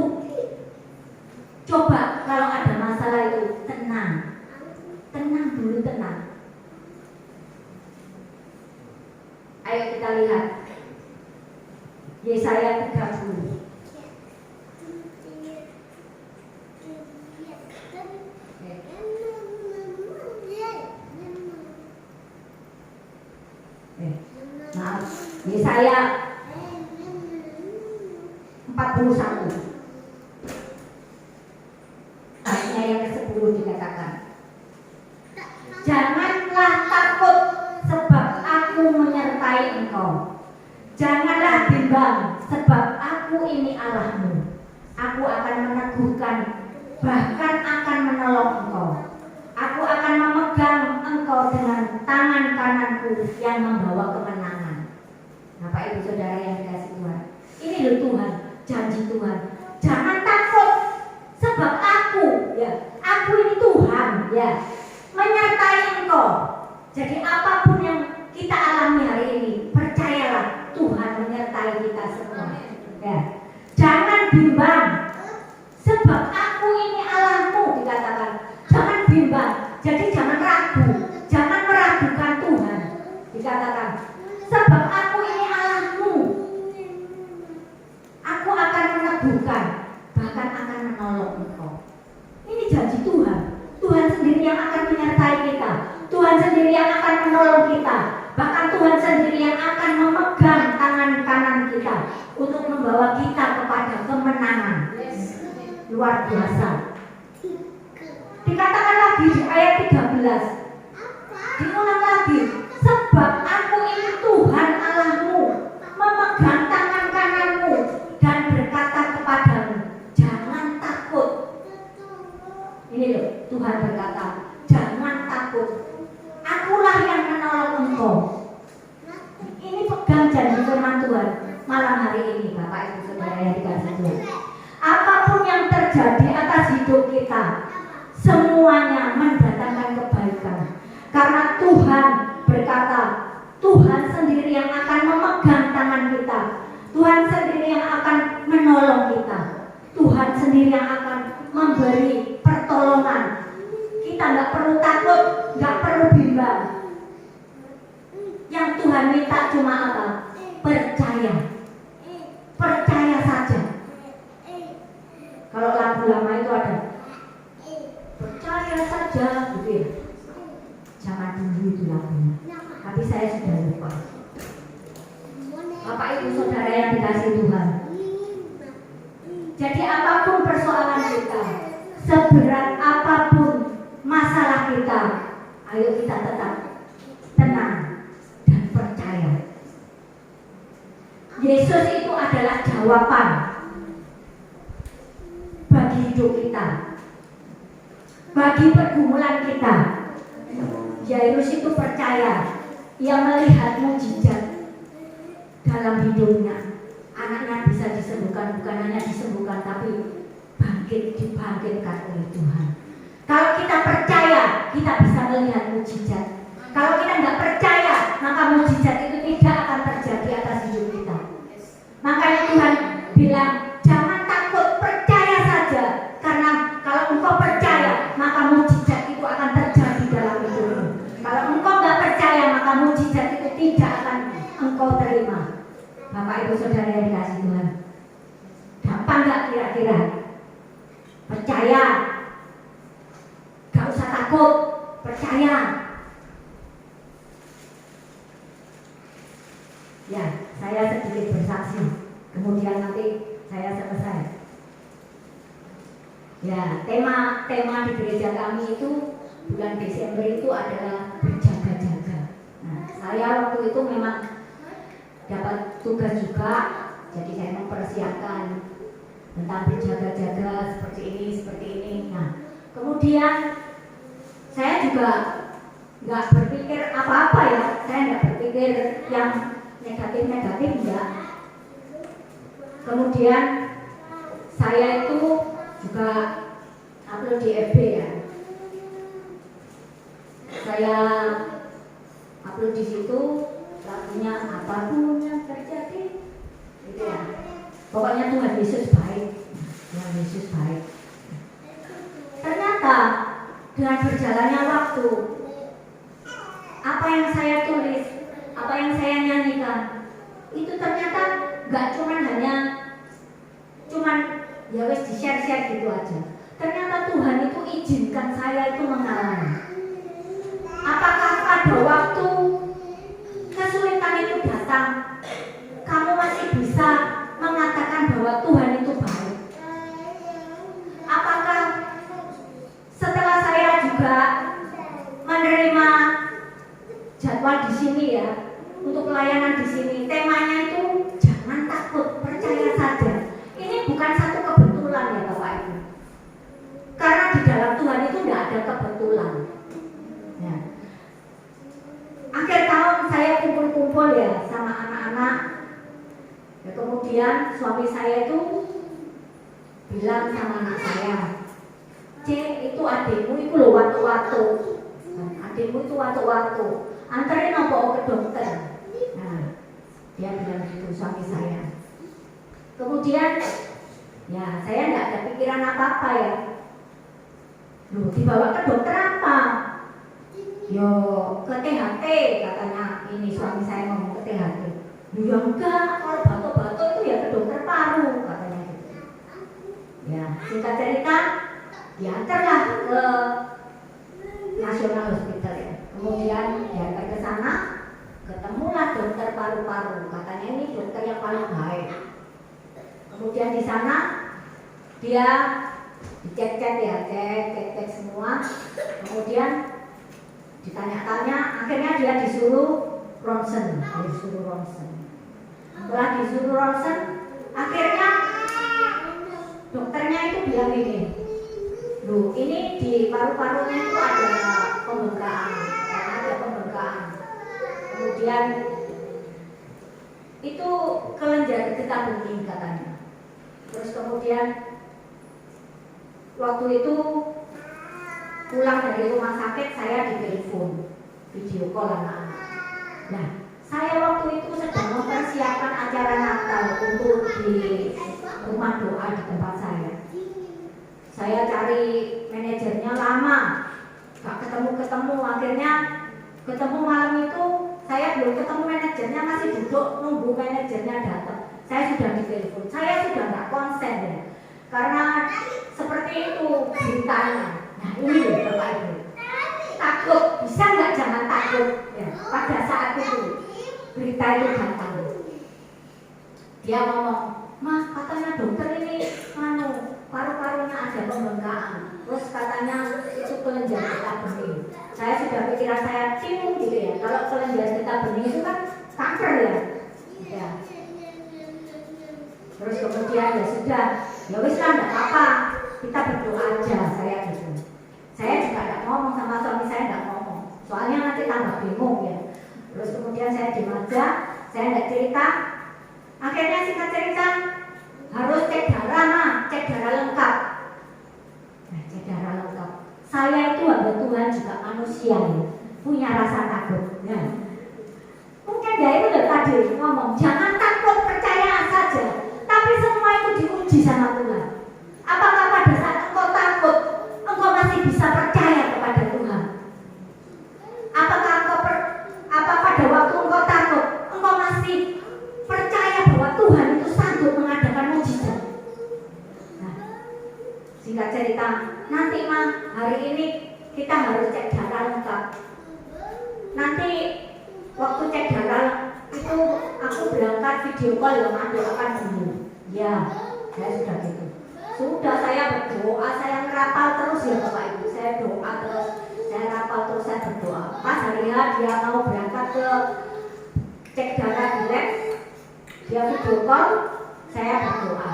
Coba kalau ada masalah itu tenang dulu, tenang. Ayo kita lihat Yesaya 30. Maaf, Yesaya 41 ayatnya yang ke-10 dikatakan, janganlah takut sebab aku menyertai engkau. Janganlah bimbang sebab aku ini Allahmu. Aku akan meneguhkan, bahkan akan menolong engkau. Aku akan memegang engkau dengan tangan kananku yang membawa kemenangan. Bapak Ibu Saudara yang dikasihi Tuhan, ini loh Tuhan, janji Tuhan. Jangan takut sebab aku ini Tuhan ya, menyertai engkau. Jadi apapun yang kita alami hari ini, percayalah Tuhan menyertai kita semua ya. Jangan bimbang sebab aku ini Allahmu, dikatakan. Jangan bimbang, jadi jangan ragu, jangan meragukan Tuhan, dikatakan. Sebab aku ini Allahmu, aku akan meneguhkan, bahkan akan menolong engkau. Ini janji Tuhan. Tuhan sendiri yang akan menyertai kita, Tuhan sendiri yang akan menolong kita, bahkan Tuhan sendiri yang akan memegang tangan kanan kita untuk membawa kita kepada kemenangan. Luar biasa. Dikatakan lagi di ayat 13, diulang lagi, sebab aku ini Tuhan Allahmu, memegang tangan kananmu dan berkata kepadamu, jangan takut. Ini loh, Tuhan berkata, jangan takut, akulah yang menolong engkau. Ini pegang janji firman Tuhan malam hari ini, Bapak Ibu Saudara yang dikasihi Tuhan. Apapun yang terjadi atas hidup kita, semuanya mendatangkan kebaikan. Karena Tuhan berkata, Tuhan sendiri yang akan memegang tangan kita, Tuhan sendiri yang akan menolong kita, Tuhan sendiri yang akan memberi pertolongan. Kita nggak perlu takut, nggak perlu bimbang. Yang Tuhan minta cuma apa? Percaya. Percaya saja. Kalau lagu lama itu ada percaya saja, gitu ya. Jangan dulu itu lagunya. Tapi saya sudah lupa. Bapak Ibu Saudara yang dikasihi Tuhan. Jadi apapun persoalan kita, seberat apapun masalah kita, ayo kita tetap tenang dan percaya. Yesus itu adalah jawaban bagi hidup kita, bagi pergumulan kita. Yairus itu percaya, ia melihat mukjizat dalam hidupnya. Anaknya bisa disembuhkan, bukan hanya disembuhkan, tapi dibangkitkan oleh Tuhan. Kalau kita percaya, kita bisa melihat mukjizat. Kalau kita nggak percaya, maka mukjizat itu tidak akan terjadi atas hidup kita. Makanya Tuhan bilang, jangan takut, percaya saja. Karena kalau engkau percaya, maka mukjizat itu akan terjadi dalam hidupmu. Kalau engkau nggak percaya, maka mukjizat itu tidak akan engkau terima. Bapak Ibu Saudara yang dikasihi Tuhan, gampang nggak kira-kira? Percaya, gak usah takut, percaya. Ya, saya sedikit bersaksi, kemudian nanti saya selesai. Ya, tema di gereja kami itu bulan Desember itu adalah berjaga-jaga. Nah, saya Saya waktu itu memang dapat tugas juga, jadi saya mempersiapkan tentang berjaga-jaga seperti ini. Nah, kemudian saya juga nggak berpikir apa-apa ya, saya nggak berpikir yang negatif enggak. Kemudian saya itu juga upload di FB ya. Saya upload di situ lagunya apapun yang terjadi, gitu ya. Pokoknya Tuhan Yesus baik, Tuhan Yesus baik. Ternyata dengan berjalannya waktu, apa yang saya tulis, apa yang saya nyanyikan, itu ternyata nggak cuman ya wes di share gitu aja. Ternyata Tuhan itu izinkan saya itu mengalami. Apakah pada waktu kesulitan itu datang, kamu masih bisa mengatakan bahwa Tuhan itu baik? Apakah setelah saya juga menerima jadwal di sini ya, untuk pelayanan di sini, temanya itu jangan takut, percaya saja. Ini bukan satu kebetulan ya Bapak Ibu. Karena di dalam Tuhan itu tidak ada kebetulan. Ya. Akhir tahun saya kumpul-kumpul ya sama anak-anak. Ya, kemudian suami saya itu bilang sama anak saya, Cek, itu adikmu itu loh waktu-waktu. Adikmu itu waktu-waktu. Anterin apa ke dokter. Nah, dia bilang gitu suami saya. Kemudian, ya saya nggak ada pikiran apa-apa ya. Loh, dibawa ke dokter apa? Yo, ke THT katanya. Ini suami saya ngomong ke THT. Ya enggak, kalau batuk-batuk itu ya ke dokter paru katanya gitu. Ya, singkat cerita, diantarlah ke National Hospital ya. Kemudian diantar ke sana, ketemulah dokter paru-paru. Katanya ini dokter yang paling baik. Kemudian di sana dia dicek-cek ya, cek semua. Kemudian ditanya-tanya, akhirnya dia disuruh ronsen. Setelah disuruh ronsen, akhirnya dokternya itu bilang gini, loh ini di paru-parunya itu ada pembengkakan. Kemudian itu kelenjar getah bening katanya. Terus kemudian waktu itu pulang dari rumah sakit saya ditelepon video call anak-anak. Nah, saya waktu itu sedang mempersiapkan acara Natal untuk di rumah doa di tempat saya. Saya cari manajernya lama, gak ketemu. Akhirnya ketemu malam itu, saya belum ketemu manajernya, masih duduk nunggu manajernya datang. Saya sudah ditelepon, saya sudah gak konsen ya, karena seperti itu beritanya. Nah ini loh Bapak Ibu, takut, bisa nggak jangan takut ya. Pada saat itu berita itu datang, dia ngomong, "Mah, katanya dokter ini paru-parunya ada pembengkakan, terus katanya itu kelenjar getah bening." Saya sudah pikiran saya cing gitu ya, kalau kelenjar getah bening itu kan kanker ya. Terus kemudian ya sudah, ya wis lah enggak apa-apa, kita berdoa aja, saya gitu. Saya juga enggak ngomong sama suami saya, enggak ngomong. Soalnya nanti tambah bingung ya. Terus kemudian saya diem aja, saya enggak cerita. Akhirnya singkat cerita, harus cek darah lengkap. Nah, cek darah lengkap. Saya itu hamba Tuhan juga manusia ya, punya rasa takut. Ya. Mungkin dia itu udah tadi ngomong, jangan takut, percaya saja. Tapi semua itu diuji sama Tuhan. Apakah pada saat engkau takut, engkau masih bisa percaya kepada Tuhan? Apa pada waktu engkau takut, engkau masih percaya bahwa Tuhan itu sanggup mengadakan mujizat? Nah, singkat cerita, nanti mah hari ini kita harus cek darah lengkap. Nanti waktu cek darah itu aku berangkat video call yang mendoakan dulu. Ya, saya sudah gitu. Sudah saya berdoa, saya ngerapal terus ya Bapak Ibu. Saya doa terus, saya rapal terus, saya berdoa. Pas hari dia mau berangkat ke cek darah di lab, dia video call, saya berdoa.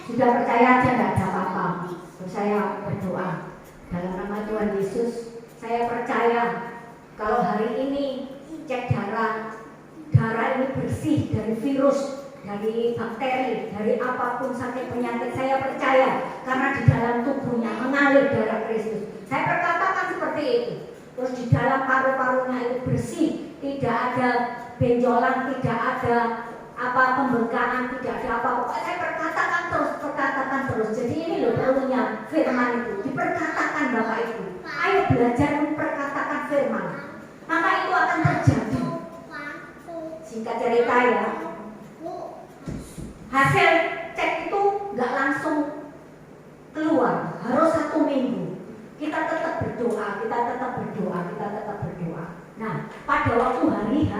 Sudah percaya aja nggak ada apa-apa. Terus saya berdoa dalam nama Tuhan Yesus. Saya percaya kalau hari ini cek darah ini bersih dari virus, dari bakteri, dari apapun sakit penyakit. Saya percaya karena di dalam tubuhnya mengalir darah Kristus. Saya perkatakan seperti itu. Terus di dalam paru-parunya itu bersih, tidak ada benjolan, tidak ada pembengkakan, tidak ada apa-apa. Saya perkatakan terus. Jadi ini loh perlunya firman itu diperkatakan Bapak Ibu. Ayo belajar memperkatakan firman, maka itu akan terjadi. Singkat cerita ya, hasil cek itu nggak langsung keluar, harus 1 minggu. Kita tetap berdoa. Nah, pada waktu hari H,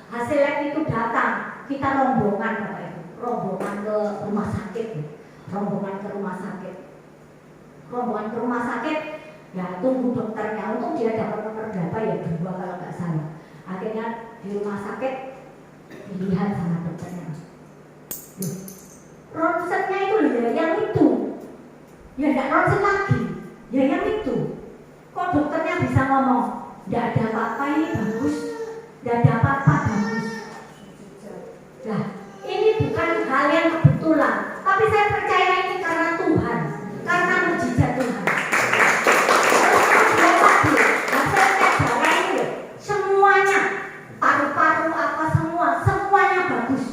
hasil lab itu datang, kita rombongan Bapak Ibu, rombongan ke rumah sakit, ya tunggu dokternya. Untung dia dapat nomor berapa ya, 2 kalau nggak salah. Akhirnya di rumah sakit dilihat sama dokternya. Ronsennya itu ya yang itu, ya nggak ronsen lagi, ya yang itu. Kok dokternya bisa ngomong, nggak ada apa-apa, ini bagus, nggak ada apa-apa, bagus. Nah, ini bukan hal yang kebetulan, tapi saya percaya ini karena Tuhan, karena mujizat Tuhan. Hasil cek darah ini semuanya, paru-paru apa semuanya bagus.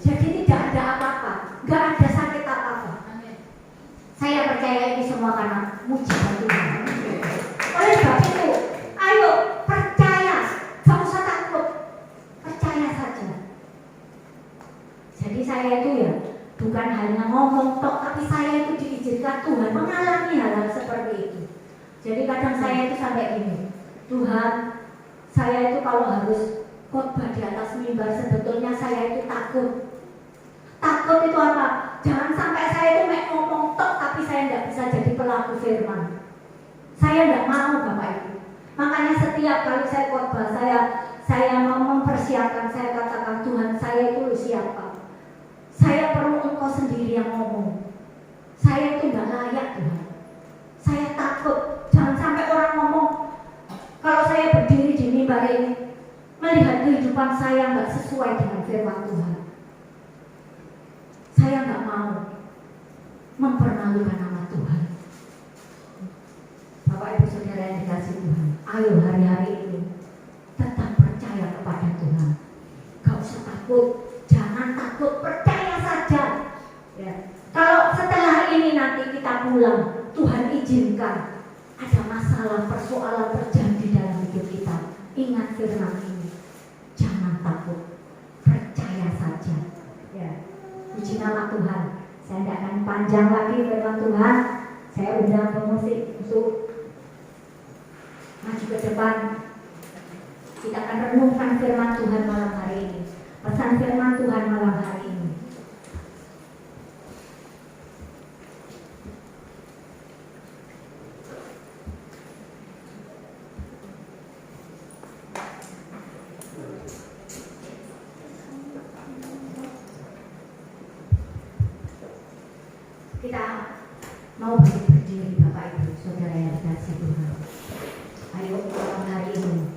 Jadi tidak ada apa-apa, nggak ada sakit apa-apa. Saya percaya ini semua karena mujizat Tuhan. Oleh sebab itu, ayo percaya, gak usah takut, percaya saja. Jadi saya itu ya bukan hanya ngomong tok, tapi saya itu diizinkan Tuhan mengalami hal-hal seperti itu. Jadi kadang saya itu sampai gini, Tuhan, saya itu kalau harus khotbah di atas mimbar, sebetulnya saya itu takut. Takut itu apa? Jangan sampai saya itu ngomong tok, tapi saya nggak bisa jadi pelaku firman. Saya tidak mau Bapak Ibu. Makanya setiap kali saya khotbah, saya mau mempersiapkan, saya katakan Tuhan, saya itu siapa? Saya perlu Engkau sendiri yang ngomong. Saya itu nggak layak Tuhan. Saya takut, jangan sampai orang ngomong kalau saya berdiri di mimbar ini melihat kehidupan saya nggak sesuai dengan firman Tuhan. Saya nggak mau mempermalukan nama Tuhan. Bapak Ibu Saudara yang dikasihi Tuhan, ayo hari-hari ini tetap percaya kepada Tuhan. Gak usah takut, jangan takut, percaya saja. Ya. Kalau setelah ini nanti kita pulang, Tuhan izinkan ada masalah, persoalan terjadi dalam hidup kita, ingat firman ini, jangan takut, percaya saja. Ya. Puji nama Tuhan. Saya tidak akan panjang lagi firman Tuhan. Saya undang pemusik untuk maju ke depan. Kita akan renungkan firman Tuhan malam hari ini. Pesan firman Tuhan malam hari ini. Kita mau berdiri Bapak Ibu Saudara yang dikasihi Tuhan. Ayo malam hari ini